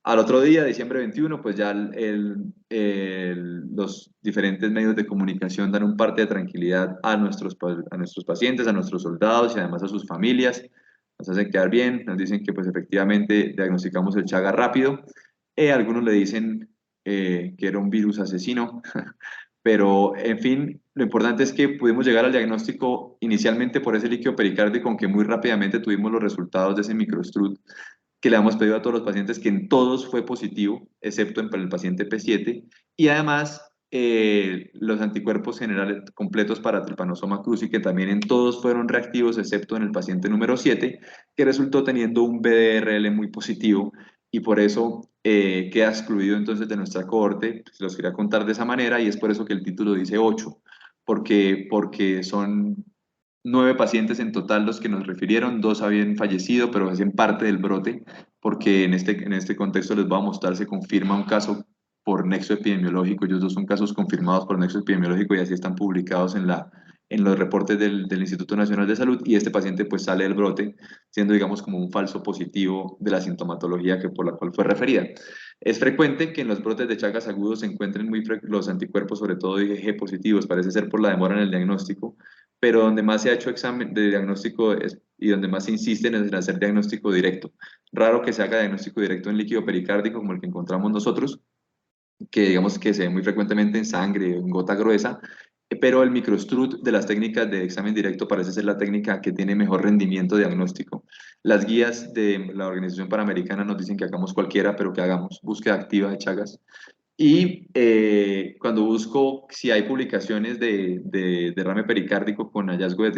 Al otro día, diciembre 21, pues ya los diferentes medios de comunicación dan un parte de tranquilidad a nuestros pacientes, a nuestros soldados y además a sus familias. Nos hacen quedar bien, nos dicen que pues efectivamente diagnosticamos el Chaga rápido. Algunos le dicen que era un virus asesino, pero en fin, lo importante es que pudimos llegar al diagnóstico inicialmente por ese líquido pericárdico, aunque muy rápidamente tuvimos los resultados de ese microstrut que le hemos pedido a todos los pacientes, que en todos fue positivo, excepto en el paciente P7, y además los anticuerpos generales completos para Trypanosoma cruzi, que también en todos fueron reactivos, excepto en el paciente número 7, que resultó teniendo un BDRL muy positivo, y por eso queda excluido entonces de nuestra cohorte. Se los quería contar de esa manera, y es por eso que el título dice 8, porque son 9 pacientes en total los que nos refirieron, 2 habían fallecido, pero hacen parte del brote, porque en este contexto les voy a mostrar, se confirma un caso por nexo epidemiológico, ellos dos son casos confirmados por nexo epidemiológico y así están publicados en los reportes del Instituto Nacional de Salud, y este paciente pues sale del brote siendo, digamos, como un falso positivo de la sintomatología por la cual fue referida. Es frecuente que en los brotes de Chagas agudos se encuentren los anticuerpos, sobre todo IgG positivos, parece ser por la demora en el diagnóstico, pero donde más se ha hecho examen de diagnóstico y donde más se insiste en hacer diagnóstico directo. Raro que se haga diagnóstico directo en líquido pericárdico como el que encontramos nosotros, que digamos que se ve muy frecuentemente en sangre, en gota gruesa, pero el microstrut de las técnicas de examen directo parece ser la técnica que tiene mejor rendimiento diagnóstico. Las guías de la Organización Panamericana nos dicen que hagamos cualquiera, pero que hagamos búsqueda activa de Chagas. Y cuando busco si hay publicaciones de derrame pericárdico con hallazgo de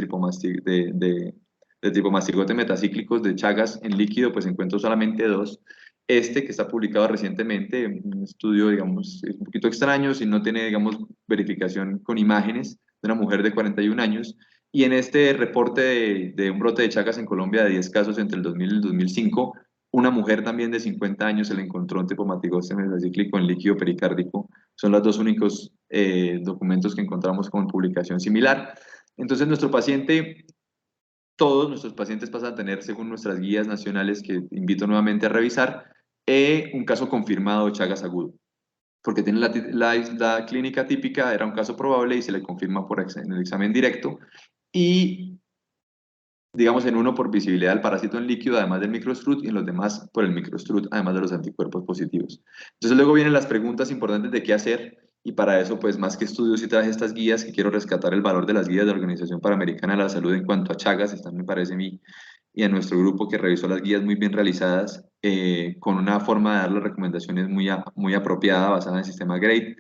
tripomastigote metacíclicos de Chagas en líquido, pues encuentro solamente dos. Este que está publicado recientemente, un estudio, digamos, es un poquito extraño, si no tiene, digamos, verificación con imágenes de una mujer de 41 años. Y en este reporte de un brote de Chagas en Colombia de 10 casos entre el 2000 y el 2005, una mujer también de 50 años se le encontró un tripomatigose metacíclico en líquido pericárdico. Son los dos únicos documentos que encontramos con publicación similar. Entonces, todos nuestros pacientes pasan a tener, según nuestras guías nacionales, que invito nuevamente a revisar, un caso confirmado de Chagas agudo, porque tiene la clínica típica, era un caso probable y se le confirma en el examen directo. Y digamos, en uno por visibilidad del parásito en líquido, además del microstrut, y en los demás por el microstrut, además de los anticuerpos positivos. Entonces luego vienen las preguntas importantes de qué hacer, y para eso, pues más que estudios y traje estas guías, que quiero rescatar el valor de las guías de la Organización Panamericana de la Salud en cuanto a Chagas, están, me parece a mí, y a nuestro grupo que revisó las guías muy bien realizadas, con una forma de dar las recomendaciones muy apropiada, basada en el sistema GRADE.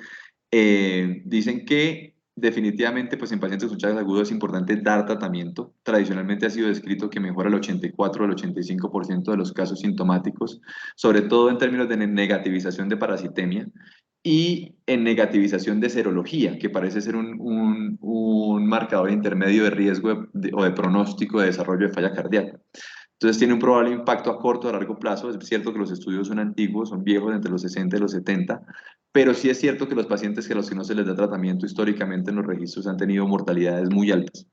Dicen que definitivamente pues en pacientes con Chagas agudos es importante dar tratamiento. Tradicionalmente ha sido descrito que mejora el 84 al 85% de los casos sintomáticos, sobre todo en términos de negativización de parasitemia y en negativización de serología, que parece ser un marcador intermedio de riesgo o de pronóstico de desarrollo de falla cardíaca. Entonces tiene un probable impacto a corto o a largo plazo. Es cierto que los estudios son antiguos, son viejos, entre los 60 y los 70, pero sí es cierto que los pacientes que a los que no se les da tratamiento históricamente en los registros han tenido mortalidades muy altas.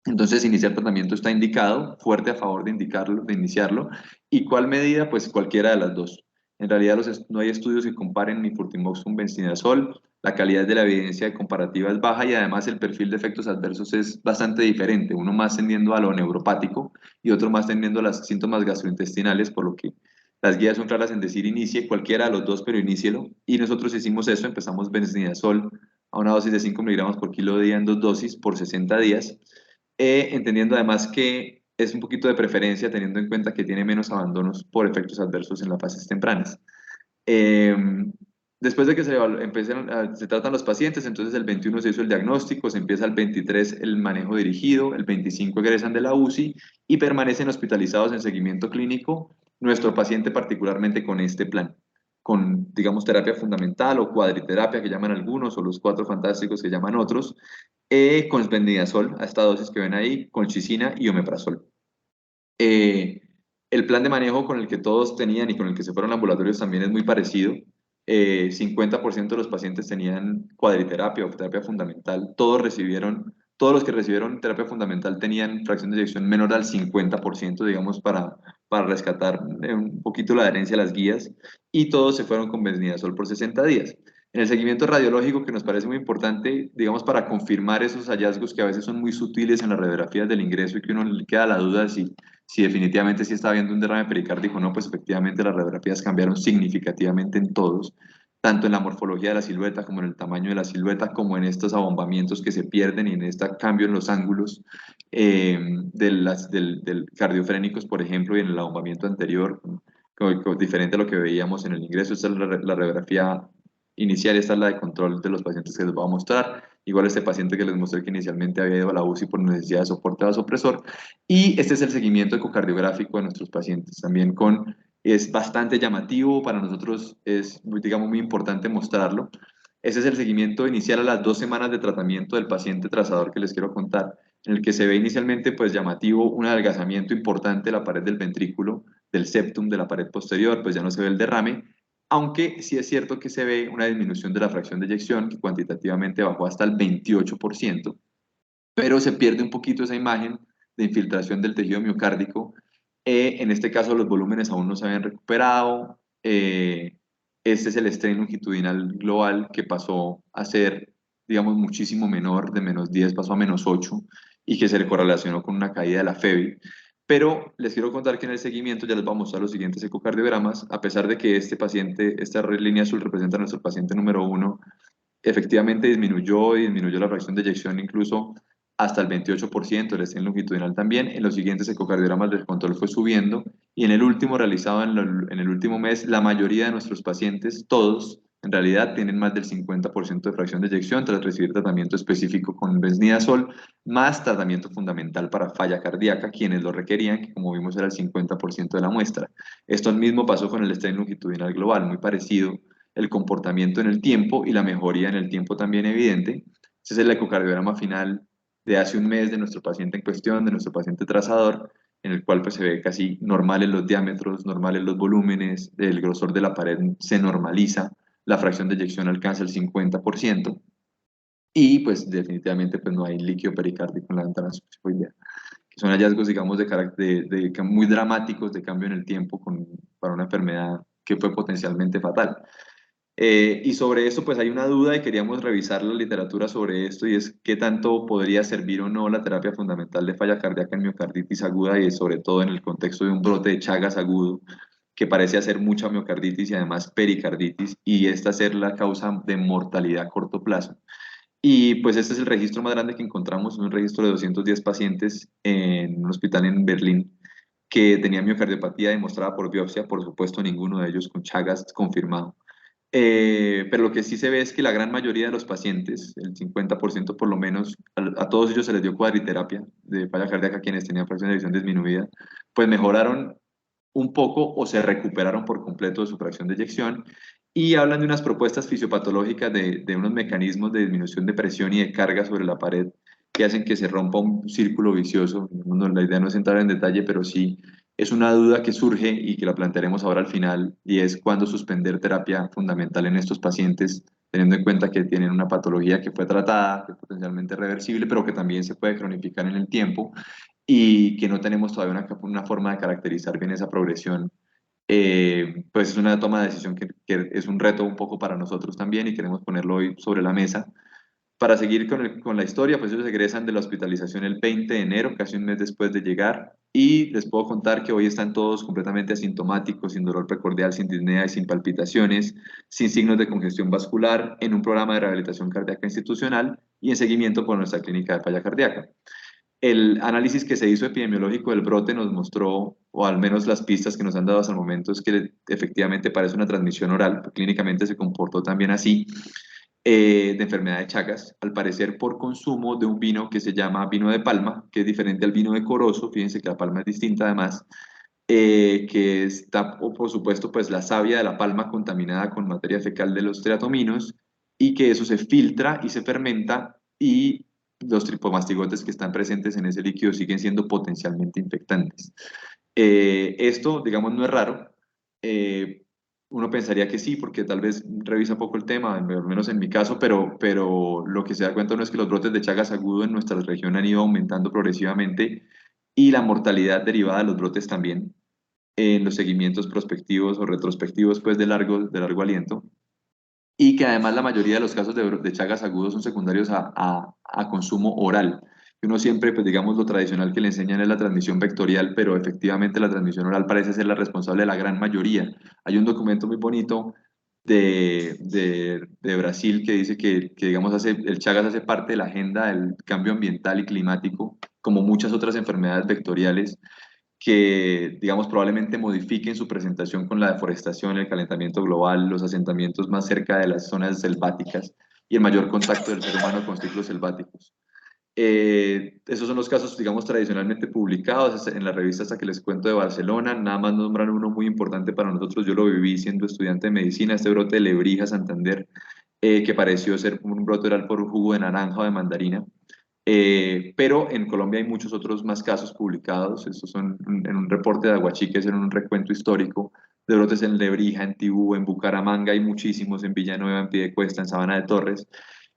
Entonces, iniciar tratamiento está indicado, fuerte a favor de indicarlo, de iniciarlo. ¿Y cuál medida? Pues cualquiera de las dos. En realidad no hay estudios que comparen ni Furtimox con benznidazol. La calidad de la evidencia comparativa es baja y además el perfil de efectos adversos es bastante diferente. Uno más tendiendo a lo neuropático y otro más tendiendo a los síntomas gastrointestinales, por lo que las guías son claras en decir inicie cualquiera de los dos, pero inícielo. Y nosotros hicimos eso, empezamos benznidazol a una dosis de 5 miligramos por kilo día en 2 dosis por 60 días, entendiendo además que es un poquito de preferencia teniendo en cuenta que tiene menos abandonos por efectos adversos en las fases tempranas. Eh, Después de que se tratan los pacientes, entonces el 21 se hizo el diagnóstico, se empieza el 23 el manejo dirigido, el 25 egresan de la UCI y permanecen hospitalizados en seguimiento clínico, nuestro paciente particularmente con este plan, con, digamos, terapia fundamental o cuadriterapia que llaman algunos, o los cuatro fantásticos que llaman otros, con bendiazol, a esta dosis que ven ahí, colchicina y omeprazol. Eh, el plan de manejo con el que todos tenían y con el que se fueron a ambulatorios también es muy parecido. 50% de los pacientes tenían cuadriterapia o terapia fundamental. Todos los que recibieron terapia fundamental tenían fracción de eyección menor al 50%, digamos, para rescatar un poquito la adherencia a las guías. Y todos se fueron con benznidazol por 60 días. En el seguimiento radiológico, que nos parece muy importante, digamos, para confirmar esos hallazgos que a veces son muy sutiles en las radiografías del ingreso y que uno le queda la duda de si definitivamente sí está habiendo un derrame pericárdico o no, pues efectivamente las radiografías cambiaron significativamente en todos, tanto en la morfología de la silueta como en el tamaño de la silueta, como en estos abombamientos que se pierden y en este cambio en los ángulos del cardiofrénicos, por ejemplo, y en el abombamiento anterior, diferente a lo que veíamos en el ingreso. Esta es la radiografía inicial, esta es la de control de los pacientes que les voy a mostrar. Igual este paciente que les mostré que inicialmente había ido a la UCI por necesidad de soporte vasopresor. Y este es el seguimiento ecocardiográfico de nuestros pacientes. También es bastante llamativo, para nosotros es, digamos, muy importante mostrarlo. Ese es el seguimiento inicial a las 2 semanas de tratamiento del paciente trazador que les quiero contar, en el que se ve inicialmente pues llamativo un adelgazamiento importante de la pared del ventrículo, del septum, de la pared posterior, pues ya no se ve el derrame, aunque sí es cierto que se ve una disminución de la fracción de eyección que cuantitativamente bajó hasta el 28%. pero se pierde un poquito esa imagen de infiltración del tejido miocárdico. En este caso los volúmenes aún no se habían recuperado. Este es el estrés longitudinal global que pasó a ser, digamos, muchísimo menor, de -10 pasó a -8 y que se le correlacionó con una caída de la FEBI. Pero les quiero contar que en el seguimiento ya les vamos a mostrar los siguientes ecocardiogramas, a pesar de que este paciente, esta línea azul representa a nuestro paciente número 1, efectivamente disminuyó la fracción de eyección incluso hasta el 28%, el estrés longitudinal también. En los siguientes ecocardiogramas del control fue subiendo y en el último realizado en el último mes, la mayoría de nuestros pacientes, todos, en realidad tienen más del 50% de fracción de eyección tras recibir tratamiento específico con benznidazol, más tratamiento fundamental para falla cardíaca, quienes lo requerían, que como vimos era el 50% de la muestra. Esto mismo pasó con el estrés longitudinal global, muy parecido el comportamiento en el tiempo y la mejoría en el tiempo también evidente. Ese es el ecocardiograma final de hace un mes de nuestro paciente en cuestión, de nuestro paciente trazador, en el cual pues, se ve casi normal en los diámetros, normal en los volúmenes, el grosor de la pared se normaliza, la fracción de eyección alcanza el 50% y pues definitivamente pues, no hay líquido pericárdico en la ventana subsecuente, que son hallazgos, digamos, muy dramáticos de cambio en el tiempo para una enfermedad que fue potencialmente fatal. Y sobre esto, pues hay una duda y queríamos revisar la literatura sobre esto y es qué tanto podría servir o no la terapia fundamental de falla cardíaca en miocarditis aguda y sobre todo en el contexto de un brote de Chagas agudo que parece hacer mucha miocarditis y además pericarditis y esta ser la causa de mortalidad a corto plazo. Y pues este es el registro más grande que encontramos, un registro de 210 pacientes en un hospital en Berlín que tenía miocardiopatía demostrada por biopsia, por supuesto ninguno de ellos con Chagas confirmado. Pero lo que sí se ve es que la gran mayoría de los pacientes, el 50% por lo menos, a todos ellos se les dio cuadriterapia de falla cardíaca, quienes tenían fracción de eyección disminuida, pues mejoraron un poco o se recuperaron por completo de su fracción de eyección y hablan de unas propuestas fisiopatológicas de unos mecanismos de disminución de presión y de carga sobre la pared que hacen que se rompa un círculo vicioso. No, la idea no es entrar en detalle, pero sí es una duda que surge y que la plantearemos ahora al final, y es cuándo suspender terapia fundamental en estos pacientes, teniendo en cuenta que tienen una patología que fue tratada, que es potencialmente reversible, pero que también se puede cronificar en el tiempo y que no tenemos todavía una forma de caracterizar bien esa progresión. Pues es una toma de decisión que es un reto un poco para nosotros también y queremos ponerlo hoy sobre la mesa. Para seguir con la historia, pues ellos egresan de la hospitalización el 20 de enero, casi un mes después de llegar, y les puedo contar que hoy están todos completamente asintomáticos, sin dolor precordial, sin disnea y sin palpitaciones, sin signos de congestión vascular, en un programa de rehabilitación cardíaca institucional y en seguimiento por nuestra clínica de falla cardíaca. El análisis que se hizo epidemiológico del brote nos mostró, o al menos las pistas que nos han dado hasta el momento, es que efectivamente parece una transmisión oral, clínicamente se comportó también así, de enfermedad de Chagas, al parecer por consumo de un vino que se llama vino de palma, que es diferente al vino de Corozo, fíjense que la palma es distinta además, que está, por supuesto, pues la savia de la palma contaminada con materia fecal de los triatominos y que eso se filtra y se fermenta y los tripomastigotes que están presentes en ese líquido siguen siendo potencialmente infectantes. Esto, digamos, no es raro. Eh, Uno pensaría que sí, porque tal vez revisa poco el tema, al menos en mi caso, pero lo que se da cuenta uno es que los brotes de Chagas agudo en nuestra región han ido aumentando progresivamente y la mortalidad derivada de los brotes también en los seguimientos prospectivos o retrospectivos pues, de largo aliento, y que además la mayoría de los casos de Chagas agudos son secundarios a consumo oral. Uno siempre, pues digamos, lo tradicional que le enseñan es la transmisión vectorial, pero efectivamente la transmisión oral parece ser la responsable de la gran mayoría. Hay un documento muy bonito de Brasil que dice que digamos, el Chagas hace parte de la agenda del cambio ambiental y climático, como muchas otras enfermedades vectoriales que, digamos, probablemente modifiquen su presentación con la deforestación, el calentamiento global, los asentamientos más cerca de las zonas selváticas y el mayor contacto del ser humano con ciclos selváticos. Esos son los casos, digamos, tradicionalmente publicados en las revistas hasta que les cuento de Barcelona. Nada más nombran uno muy importante para nosotros. Yo lo viví siendo estudiante de medicina, este brote de Lebrija, Santander, que pareció ser un brote oral por un jugo de naranja o de mandarina. Pero en Colombia hay muchos otros más casos publicados. Estos son en un reporte de Aguachiques, en un recuento histórico de brotes en Lebrija, en Tibú, en Bucaramanga, hay muchísimos, en Villanueva, en Piedecuesta, en Sabana de Torres.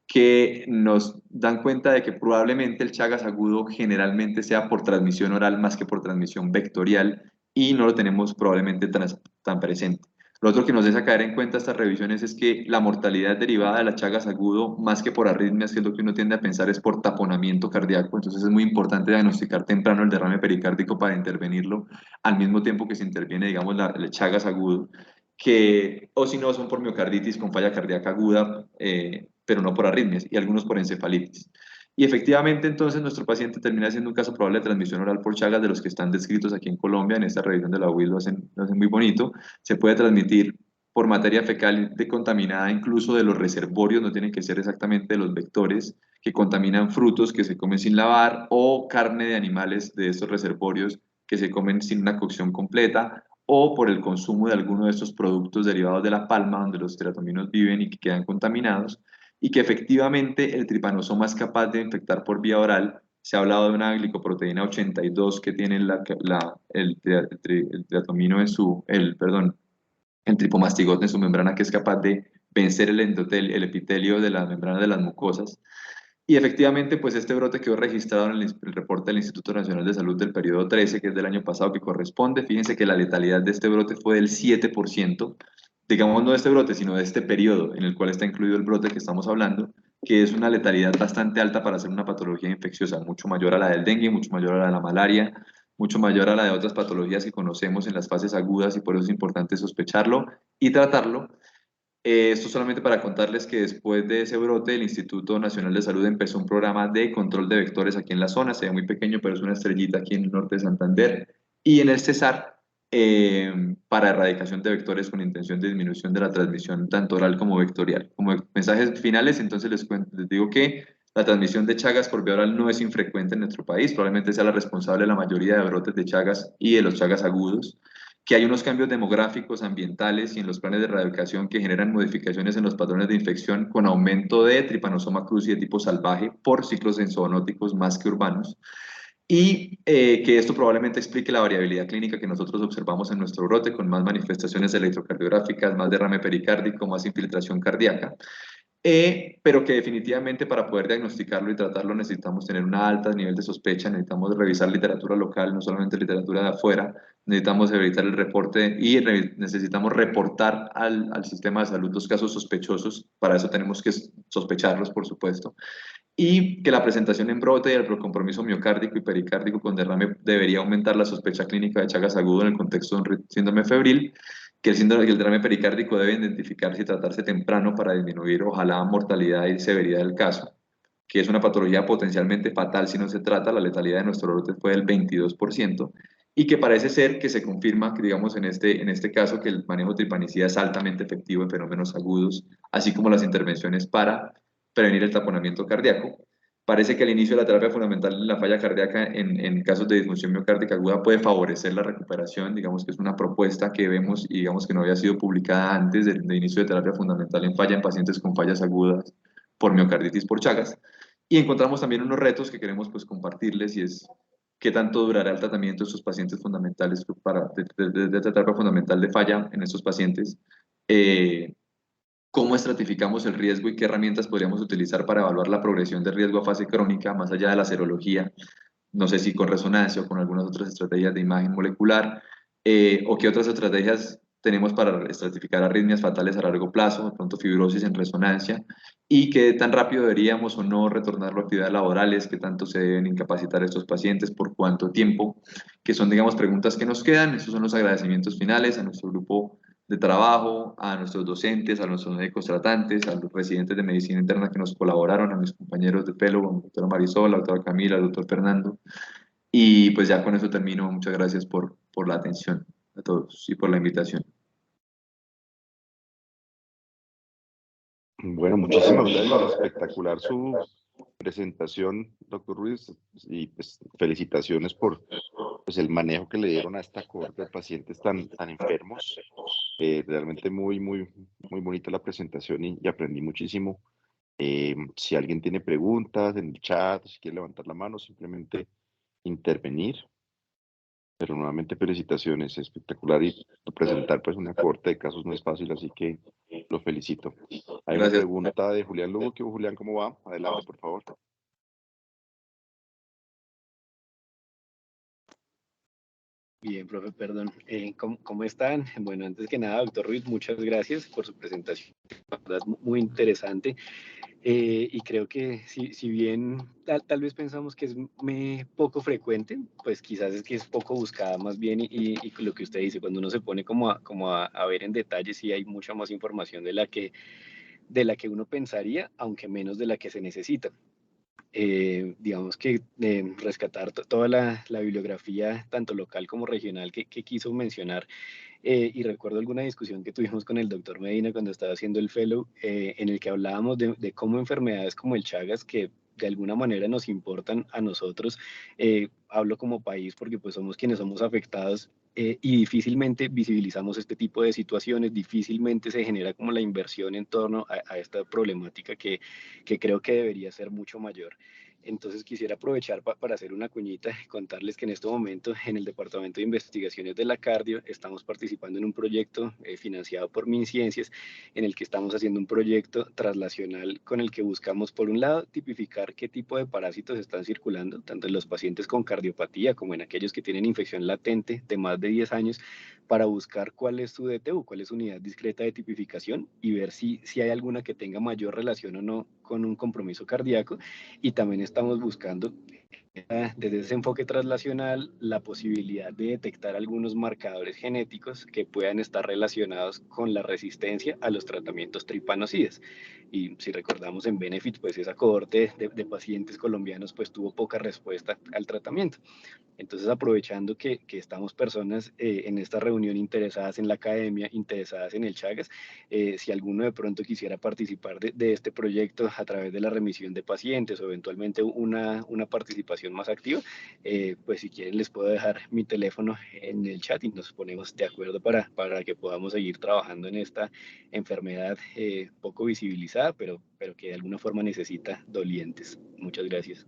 que nos dan cuenta de que probablemente el Chagas agudo generalmente sea por transmisión oral más que por transmisión vectorial y no lo tenemos probablemente tan presente. Lo otro que nos deja caer en cuenta estas revisiones es que la mortalidad derivada de la Chagas agudo, más que por arritmias, que es lo que uno tiende a pensar, es por taponamiento cardíaco. Entonces es muy importante diagnosticar temprano el derrame pericárdico para intervenirlo al mismo tiempo que se interviene, digamos, el Chagas agudo, que, o si no, son por miocarditis con falla cardíaca aguda, pero no por arritmias, y algunos por encefalitis. Y efectivamente, entonces, nuestro paciente termina siendo un caso probable de transmisión oral por Chagas de los que están descritos aquí en Colombia. En esta revisión de la UIS lo hacen muy bonito. Se puede transmitir por materia fecal contaminada, incluso de los reservorios, no tienen que ser exactamente de los vectores, que contaminan frutos que se comen sin lavar o carne de animales de estos reservorios que se comen sin una cocción completa, o por el consumo de alguno de estos productos derivados de la palma, donde los teratominos viven y que quedan contaminados, y que efectivamente el tripanosoma es capaz de infectar por vía oral. Se ha hablado de una glicoproteína 82 que tiene el triatomino en su, perdón, el tripomastigote en su membrana, que es capaz de vencer el epitelio de la membrana de las mucosas. Y efectivamente, pues este brote quedó registrado en el reporte del Instituto Nacional de Salud del periodo 13, que es del año pasado, que corresponde. Fíjense que la letalidad de este brote fue del 7%, digamos no de este brote, sino de este periodo en el cual está incluido el brote que estamos hablando, que es una letalidad bastante alta para ser una patología infecciosa, mucho mayor a la del dengue, mucho mayor a la de la malaria, mucho mayor a la de otras patologías que conocemos en las fases agudas, y por eso es importante sospecharlo y tratarlo. Esto solamente para contarles que después de ese brote, el Instituto Nacional de Salud empezó un programa de control de vectores aquí en la zona. Se ve muy pequeño, pero es una estrellita aquí en el norte de Santander. Y en el CESAR, para erradicación de vectores con intención de disminución de la transmisión tanto oral como vectorial. Como mensajes finales, entonces les digo que la transmisión de Chagas por vía oral no es infrecuente en nuestro país. Probablemente sea la responsable de la mayoría de brotes de Chagas y de los Chagas agudos, que hay unos cambios demográficos, ambientales y en los planes de erradicación que generan modificaciones en los patrones de infección con aumento de Trypanosoma cruzi de tipo salvaje por ciclos zoonóticos más que urbanos, y que esto probablemente explique la variabilidad clínica que nosotros observamos en nuestro brote, con más manifestaciones electrocardiográficas, más derrame pericárdico, más infiltración cardíaca. Pero que definitivamente para poder diagnosticarlo y tratarlo necesitamos tener un alto nivel de sospecha, necesitamos revisar literatura local, no solamente literatura de afuera, necesitamos evitar el reporte y necesitamos reportar al sistema de salud los casos sospechosos. Para eso tenemos que sospecharlos, por supuesto, y que la presentación en brote y el compromiso miocárdico y pericárdico con derrame debería aumentar la sospecha clínica de Chagas agudo en el contexto de un síndrome febril, que el derrame pericárdico debe identificarse y tratarse temprano para disminuir, ojalá, mortalidad y severidad del caso, que es una patología potencialmente fatal si no se trata. La letalidad de nuestro brote fue del 22%, y que parece ser que se confirma, que, digamos, en este caso, que el manejo tripanicida es altamente efectivo en fenómenos agudos, así como las intervenciones para prevenir el taponamiento cardíaco. Parece que el inicio de la terapia fundamental en la falla cardíaca en casos de disfunción miocárdica aguda puede favorecer la recuperación. Digamos que es una propuesta que vemos y digamos que no había sido publicada antes del inicio de terapia fundamental en falla en pacientes con fallas agudas por miocarditis por Chagas. Y encontramos también unos retos que queremos, pues, compartirles, y es qué tanto durará el tratamiento de estos pacientes fundamentales de terapia fundamental de falla en estos pacientes. ¿Cómo estratificamos el riesgo y qué herramientas podríamos utilizar para evaluar la progresión de riesgo a fase crónica más allá de la serología? No sé si con resonancia o con algunas otras estrategias de imagen molecular, o qué otras estrategias tenemos para estratificar arritmias fatales a largo plazo, de pronto fibrosis en resonancia, y qué tan rápido deberíamos o no retornar a actividades laborales, qué tanto se deben incapacitar a estos pacientes, por cuánto tiempo, que son, digamos, preguntas que nos quedan. Esos son los agradecimientos finales a nuestro grupo de trabajo, a nuestros docentes, a nuestros médicos tratantes, a los residentes de medicina interna que nos colaboraron, a mis compañeros de pelo, a la doctora Marisol, a la doctora Camila, al doctor Fernando. Y pues ya con eso termino. Muchas gracias por la atención a todos y por la invitación. Bueno, muchísimas gracias. Espectacular su presentación, doctor Ruiz, y pues felicitaciones por pues, el manejo que le dieron a esta cohorte de pacientes tan enfermos. Realmente muy bonita la presentación y aprendí muchísimo. Si alguien tiene preguntas en el chat, si quiere levantar la mano, simplemente intervenir. Pero nuevamente felicitaciones, espectacular, y presentar pues una corte de casos no es fácil, así que lo felicito. Hay una Gracias. pregunta de Julián Lugo. ¿Qué hubo, Julián? ¿Cómo va? Adelante, por favor. Bien, profe, perdón. ¿Cómo están? Bueno, antes que nada, doctor Ruiz, muchas gracias por su presentación. La verdad, muy interesante. Y creo que si bien tal vez pensamos que es poco frecuente, pues quizás es que es poco buscada más bien y lo que usted dice, cuando uno se pone como a ver en detalle, sí hay mucha más información de la que uno pensaría, aunque menos de la que se necesita. Digamos que rescatar toda la bibliografía, tanto local como regional, que quiso mencionar. Y recuerdo alguna discusión que tuvimos con el doctor Medina cuando estaba haciendo el fellow, en el que hablábamos de cómo enfermedades como el Chagas, que de alguna manera nos importan a nosotros, hablo como país porque pues somos quienes somos afectados, y difícilmente visibilizamos este tipo de situaciones, difícilmente se genera como la inversión en torno a esta problemática que creo que debería ser mucho mayor. Entonces quisiera aprovechar para hacer una cuñita y contarles que en este momento en el Departamento de Investigaciones de la Cardio estamos participando en un proyecto financiado por MinCiencias, en el que estamos haciendo un proyecto traslacional con el que buscamos, por un lado, tipificar qué tipo de parásitos están circulando, tanto en los pacientes con cardiopatía como en aquellos que tienen infección latente de más de 10 años, para buscar cuál es su DTU, cuál es su unidad discreta de tipificación, y ver si hay alguna que tenga mayor relación o no con un compromiso cardíaco. Y también estamos buscando, desde ese enfoque traslacional, la posibilidad de detectar algunos marcadores genéticos que puedan estar relacionados con la resistencia a los tratamientos tripanocidas. Y si recordamos en Benefit, pues esa cohorte de pacientes colombianos pues tuvo poca respuesta al tratamiento. Entonces, aprovechando que estamos personas en esta reunión interesadas en la academia, interesadas en el Chagas, si alguno de pronto quisiera participar de este proyecto a través de la remisión de pacientes o eventualmente una participación más activa, pues si quieren les puedo dejar mi teléfono en el chat y nos ponemos de acuerdo para que podamos seguir trabajando en esta enfermedad poco visibilizada, pero que de alguna forma necesita dolientes. Muchas gracias.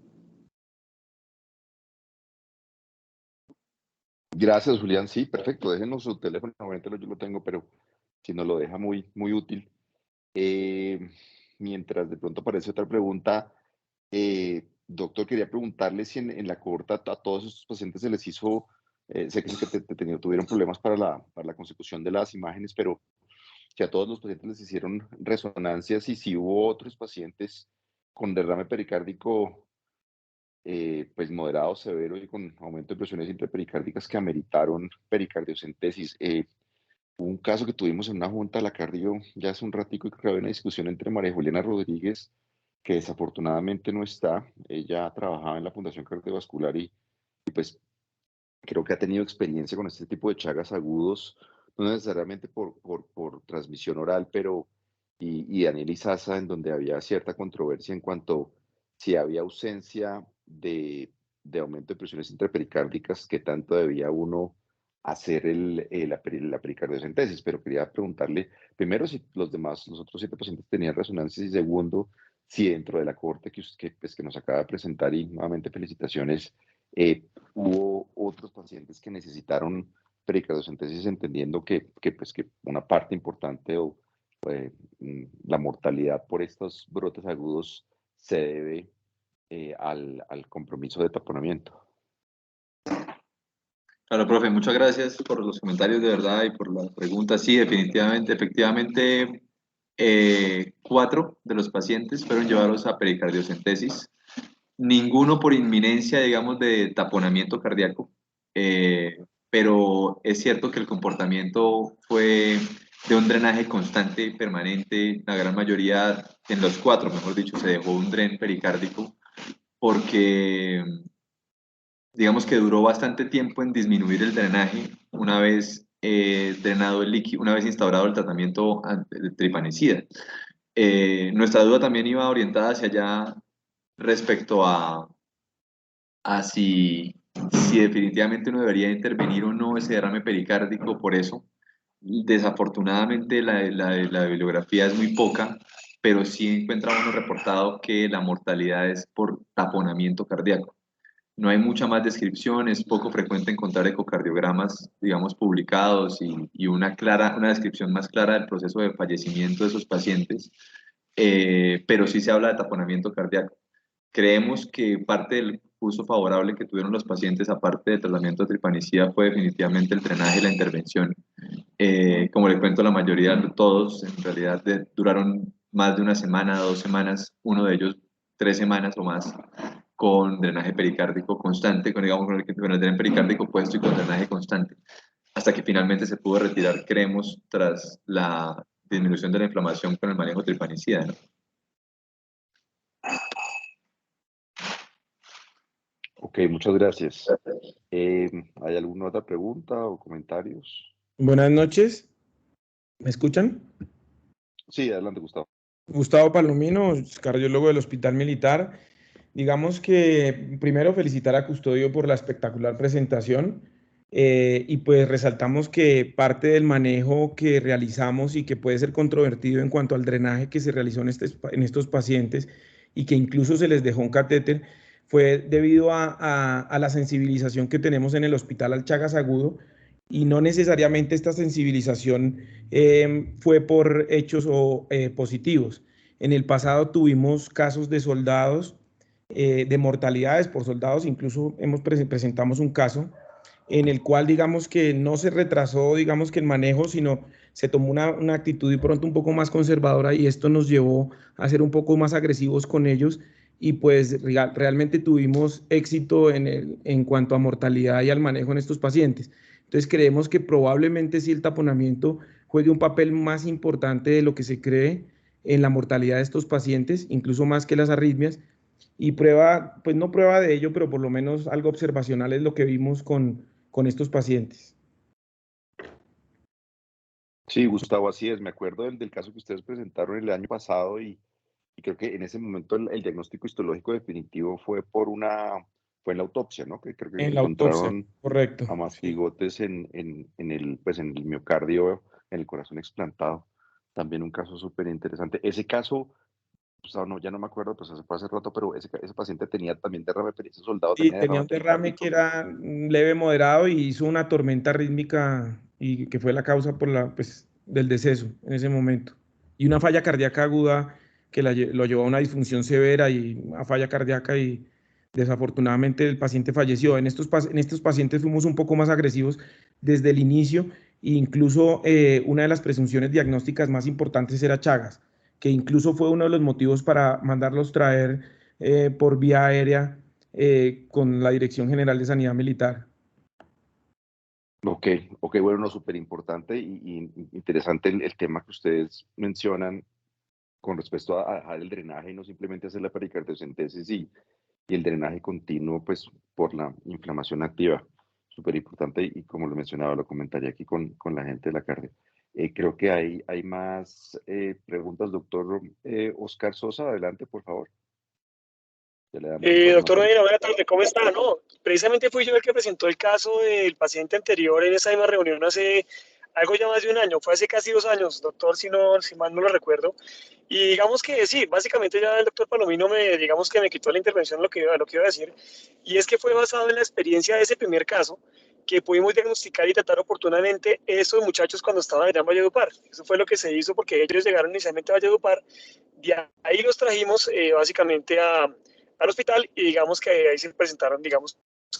Gracias, Julián. Sí, perfecto. Déjenos su teléfono. Obviamente yo lo tengo, pero si nos lo deja muy, muy útil. Eh, Mientras de pronto aparece otra pregunta, doctor, quería preguntarle si en la cohorte a todos estos pacientes se les hizo, sé que tuvieron problemas para la consecución de las imágenes, pero que a todos los pacientes les hicieron resonancias, y si hubo otros pacientes con derrame pericárdico pues moderado, severo y con aumento de presiones intrapericárdicas que ameritaron pericardiocentesis. Un caso que tuvimos en una junta de la cardio ya hace un ratico, y creo que había una discusión entre María Juliana Rodríguez, que desafortunadamente no está. Ella trabajaba en la Fundación Cardiovascular y pues creo que ha tenido experiencia con este tipo de chagas agudos, no necesariamente por transmisión oral, pero y Daniel Izaza, en donde había cierta controversia en cuanto si había ausencia de aumento de presiones intrapericárdicas, qué tanto debía uno hacer la pericardiocentesis. Pero quería preguntarle primero si los otros 7 pacientes tenían resonancias, y segundo, si dentro de la cohorte que nos acaba de presentar, y nuevamente felicitaciones, hubo otros pacientes que necesitaron pericardiocentesis, entendiendo pues, que una parte importante la mortalidad por estos brotes agudos se debe al compromiso de taponamiento. Claro, profe, muchas gracias por los comentarios de verdad y por las preguntas. Sí, definitivamente, efectivamente, 4 de los pacientes fueron llevados a pericardiocentesis, ninguno por inminencia, digamos, de taponamiento cardíaco, pero es cierto que el comportamiento fue de un drenaje constante y permanente. La gran mayoría, en los 4, mejor dicho, se dejó un dren pericárdico porque digamos que duró bastante tiempo en disminuir el drenaje una vez drenado el líquido, una vez instaurado el tratamiento de tripanicida. Nuestra duda también iba orientada hacia allá respecto a si definitivamente uno debería intervenir o no ese derrame pericárdico. Por eso, desafortunadamente la bibliografía es muy poca, pero sí encuentra uno reportado que la mortalidad es por taponamiento cardíaco. no hay mucha más descripción, es poco frecuente encontrar ecocardiogramas, digamos, publicados y una descripción más clara del proceso de fallecimiento de esos pacientes, pero sí se habla de taponamiento cardíaco. Creemos que parte del uso favorable que tuvieron los pacientes, aparte del tratamiento de tripanicida, fue definitivamente el drenaje y la intervención. Como les cuento, la mayoría de todos en realidad duraron más de una semana, 2 semanas, uno de ellos 3 semanas o más, con drenaje pericárdico constante, con el drenaje pericárdico puesto y con drenaje constante, hasta que finalmente se pudo retirar, creemos, tras la disminución de la inflamación con el manejo tripanicida, ¿no? Ok, muchas gracias. ¿Hay alguna otra pregunta o comentarios? Buenas noches. ¿Me escuchan? Sí, adelante, Gustavo. Gustavo Palomino, cardiólogo del Hospital Militar. Digamos que primero felicitar a Custodio por la espectacular presentación y pues resaltamos que parte del manejo que realizamos y que puede ser controvertido en cuanto al drenaje que se realizó en estos pacientes y que incluso se les dejó un catéter fue debido a la sensibilización que tenemos en el hospital al Chagas agudo, y no necesariamente esta sensibilización fue por hechos positivos. En el pasado tuvimos casos de soldados, de mortalidades por soldados, incluso presentamos un caso en el cual digamos que no se retrasó, digamos que el manejo, sino se tomó una actitud de pronto un poco más conservadora, y esto nos llevó a ser un poco más agresivos con ellos, y pues realmente tuvimos éxito en cuanto a mortalidad y al manejo en estos pacientes. Entonces creemos que probablemente sí el taponamiento juegue un papel más importante de lo que se cree en la mortalidad de estos pacientes, incluso más que las arritmias, y prueba, pues no prueba de ello, pero por lo menos algo observacional es lo que vimos con estos pacientes. Sí, Gustavo, así es. Me acuerdo del caso que ustedes presentaron el año pasado y creo que en ese momento el diagnóstico histológico definitivo fue fue en la autopsia, ¿no? Que creo que En la autopsia, encontraron correcto. Sí. amastigotes pues en el miocardio, en el corazón explantado. También un caso súper interesante. Ese caso, pues, no, ya no me acuerdo, pues fue hace rato, pero ese paciente tenía también derrame, ese soldado Sí, tenía tenía derrame un derrame que pericárdico. era leve, moderado, y hizo una tormenta rítmica y que fue la causa pues, del deceso en ese momento. Y una falla cardíaca aguda que lo llevó a una disfunción severa y a falla cardíaca, y desafortunadamente el paciente falleció. En estos pacientes fuimos un poco más agresivos desde el inicio, e incluso una de las presunciones diagnósticas más importantes era Chagas, que incluso fue uno de los motivos para mandarlos traer por vía aérea con la Dirección General de Sanidad Militar. Ok, ok, bueno, no, súper importante y interesante el tema que ustedes mencionan con respecto a dejar el drenaje y no simplemente hacer la pericardiocentesis y el drenaje continuo, pues por la inflamación activa. Súper importante y como lo mencionaba, lo comentaría aquí con la gente de la cardio. Creo que hay más preguntas, doctor Oscar Sosa, adelante, por favor. Ya le damos el paso a Doctor Natalia. Medina, buenas tardes, ¿cómo está? No, precisamente fui yo el que presentó el caso del paciente anterior en esa misma reunión hace algo ya más de un año, fue hace casi 2 años, doctor, si mal no lo recuerdo. Y digamos que sí, básicamente ya el doctor Palomino digamos que me quitó la intervención lo que iba a decir, y es que fue basado en la experiencia de ese primer caso que pudimos diagnosticar y tratar oportunamente estos muchachos cuando estaban allá en Valledupar. Eso fue lo que se hizo porque ellos llegaron inicialmente a Valledupar, de ahí los trajimos básicamente al hospital, y digamos que ahí se presentaron, digamos,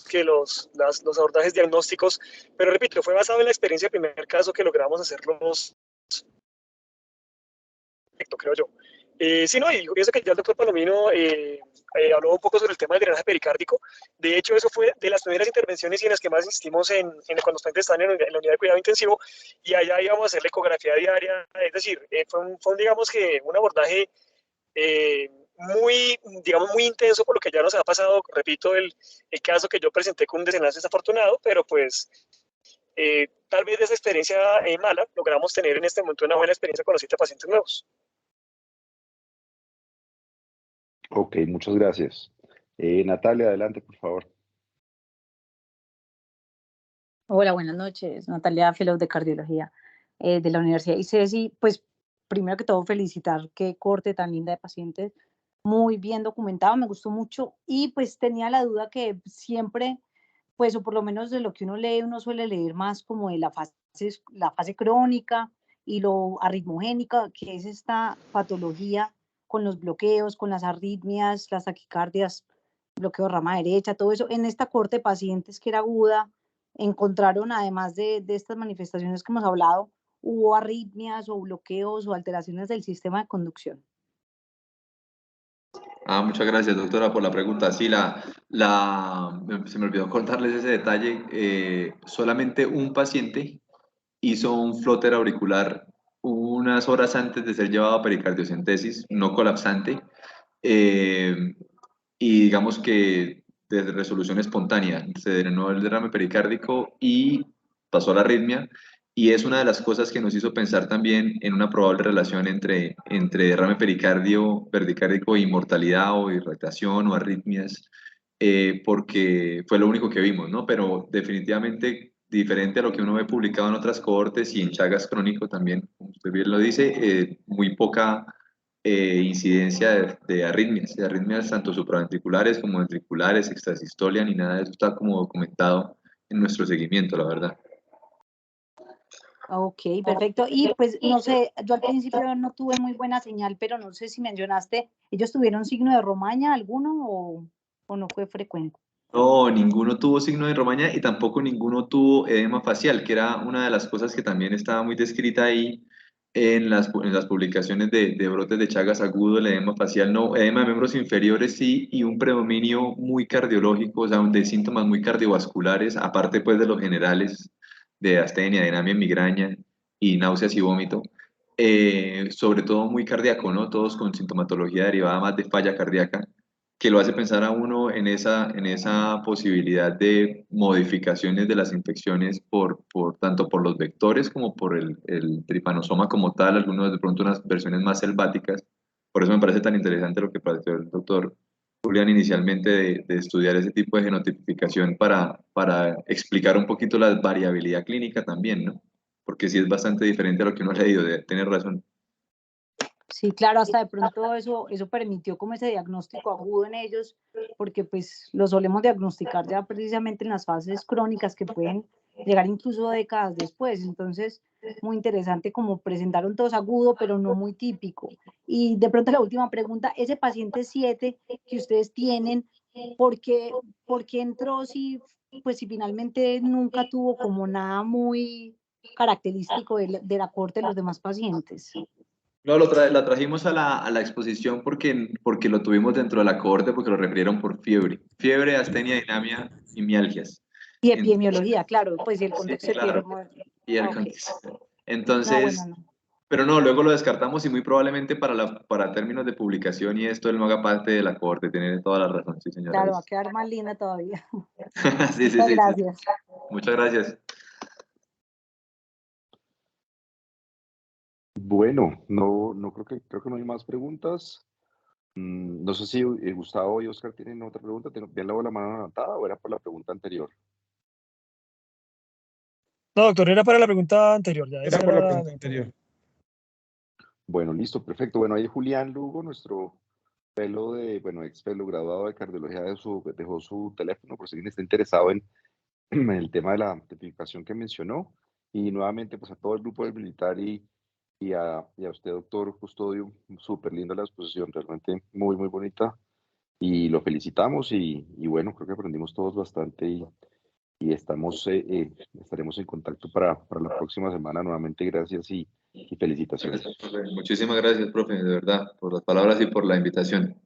que los abordajes diagnósticos, pero repito, fue basado en la experiencia del primer caso que logramos hacerlos, creo yo. Sí, no, y yo pienso que ya el doctor Palomino habló un poco sobre el tema del drenaje pericárdico. De hecho, eso fue de las primeras intervenciones y en las que más insistimos cuando los pacientes están en la unidad de cuidado intensivo, y allá íbamos a hacer la ecografía diaria, es decir, fue digamos que un abordaje digamos, muy intenso, por lo que ya nos ha pasado, repito, el caso que yo presenté con un desenlace desafortunado, pero pues tal vez de esa experiencia mala logramos tener en este momento una buena experiencia con los 7 pacientes nuevos. Ok, muchas gracias. Natalia, adelante, por favor. Hola, buenas noches. Natalia, fellow de cardiología de la Universidad ICESI. Pues primero que todo felicitar qué corte tan linda de pacientes, muy bien documentado, me gustó mucho y pues tenía la duda que siempre, pues o por lo menos de lo que uno lee, uno suele leer más como de la fase crónica y lo arritmogénica, que es esta patología con los bloqueos, con las arritmias, las taquicardias, bloqueo de rama derecha, todo eso. En esta corte de pacientes que era aguda, encontraron, además de estas manifestaciones que hemos hablado, hubo arritmias o bloqueos o alteraciones del sistema de conducción. Muchas gracias, doctora, por la pregunta. Sí, se me olvidó contarles ese detalle. Solamente un paciente hizo un flóter auricular unas horas antes de ser llevado a pericardiocentesis, no colapsante, y digamos que de resolución espontánea, se drenó el derrame pericárdico y pasó a la arritmia, y es una de las cosas que nos hizo pensar también en una probable relación entre derrame pericárdico y mortalidad o irritación o arritmias, porque fue lo único que vimos, ¿no? Pero definitivamente diferente a lo que uno ve publicado en otras cohortes y en Chagas crónico también, como usted bien lo dice, muy poca incidencia de arritmias tanto supraventriculares como ventriculares, extrasistolia, ni nada de eso está como documentado en nuestro seguimiento, la verdad. Ok, perfecto. Y pues no sé, yo al principio no tuve muy buena señal, pero no sé si mencionaste, ¿ellos tuvieron signo de Romaña alguno o no fue frecuente? No, ninguno tuvo signo de Romaña y tampoco ninguno tuvo edema facial, que era una de las cosas que también estaba muy descrita ahí en las publicaciones de brotes de Chagas agudo, el edema facial no, edema de miembros inferiores sí, y un predominio muy cardiológico, o sea, de síntomas muy cardiovasculares, aparte pues de los generales de astenia, dinamia, migraña y náuseas y vómito, sobre todo muy cardíaco, ¿no? Todos con sintomatología derivada más de falla cardíaca, que lo hace pensar a uno en esa posibilidad de modificaciones de las infecciones tanto por los vectores como por el tripanosoma como tal, algunos de pronto unas versiones más selváticas. Por eso me parece tan interesante lo que planteó el doctor Julián inicialmente de estudiar ese tipo de genotipificación para explicar un poquito la variabilidad clínica también, ¿no? Porque sí es bastante diferente a lo que uno ha leído, tener razón. Sí, claro, hasta de pronto eso permitió como ese diagnóstico agudo en ellos, porque pues lo solemos diagnosticar ya precisamente en las fases crónicas que pueden llegar incluso décadas después. Entonces, muy interesante como presentaron todos agudo, pero no muy típico. Y de pronto la última pregunta, ese paciente 7 que ustedes tienen, ¿por qué entró si finalmente nunca tuvo como nada muy característico de la corte de los demás pacientes? No, la trajimos a la exposición porque lo tuvimos dentro de la cohorte, porque lo refirieron por fiebre, astenia, dinamia y mialgias. Y epidemiología, claro, pues y el contexto Sí, claro. Y el okay. Entonces, No. pero no, luego lo descartamos y muy probablemente para términos de publicación y esto él no haga parte de la cohorte, tiene toda la razón, sí señora. Claro, va a quedar más linda todavía. Sí. Muchas gracias. Muchas gracias. Bueno, no creo que no hay más preguntas. No sé si Gustavo y Oscar tienen otra pregunta. ¿Bien la mano anotada o era por la pregunta anterior? No, doctor, era para la pregunta anterior. Ya Era por la pregunta anterior. Bueno, listo, perfecto. Bueno, ahí Julián Lugo, nuestro ex fellow graduado de cardiología, dejó su teléfono por si alguien está interesado en el tema de la tipificación que mencionó. Y nuevamente, pues a todo el grupo del militar y a usted, doctor Custodio, súper linda la exposición, realmente muy, muy bonita. Y lo felicitamos y bueno, creo que aprendimos todos bastante y estaremos en contacto para la próxima semana. Nuevamente, gracias y felicitaciones. Muchísimas gracias, profe, de verdad, por las palabras y por la invitación.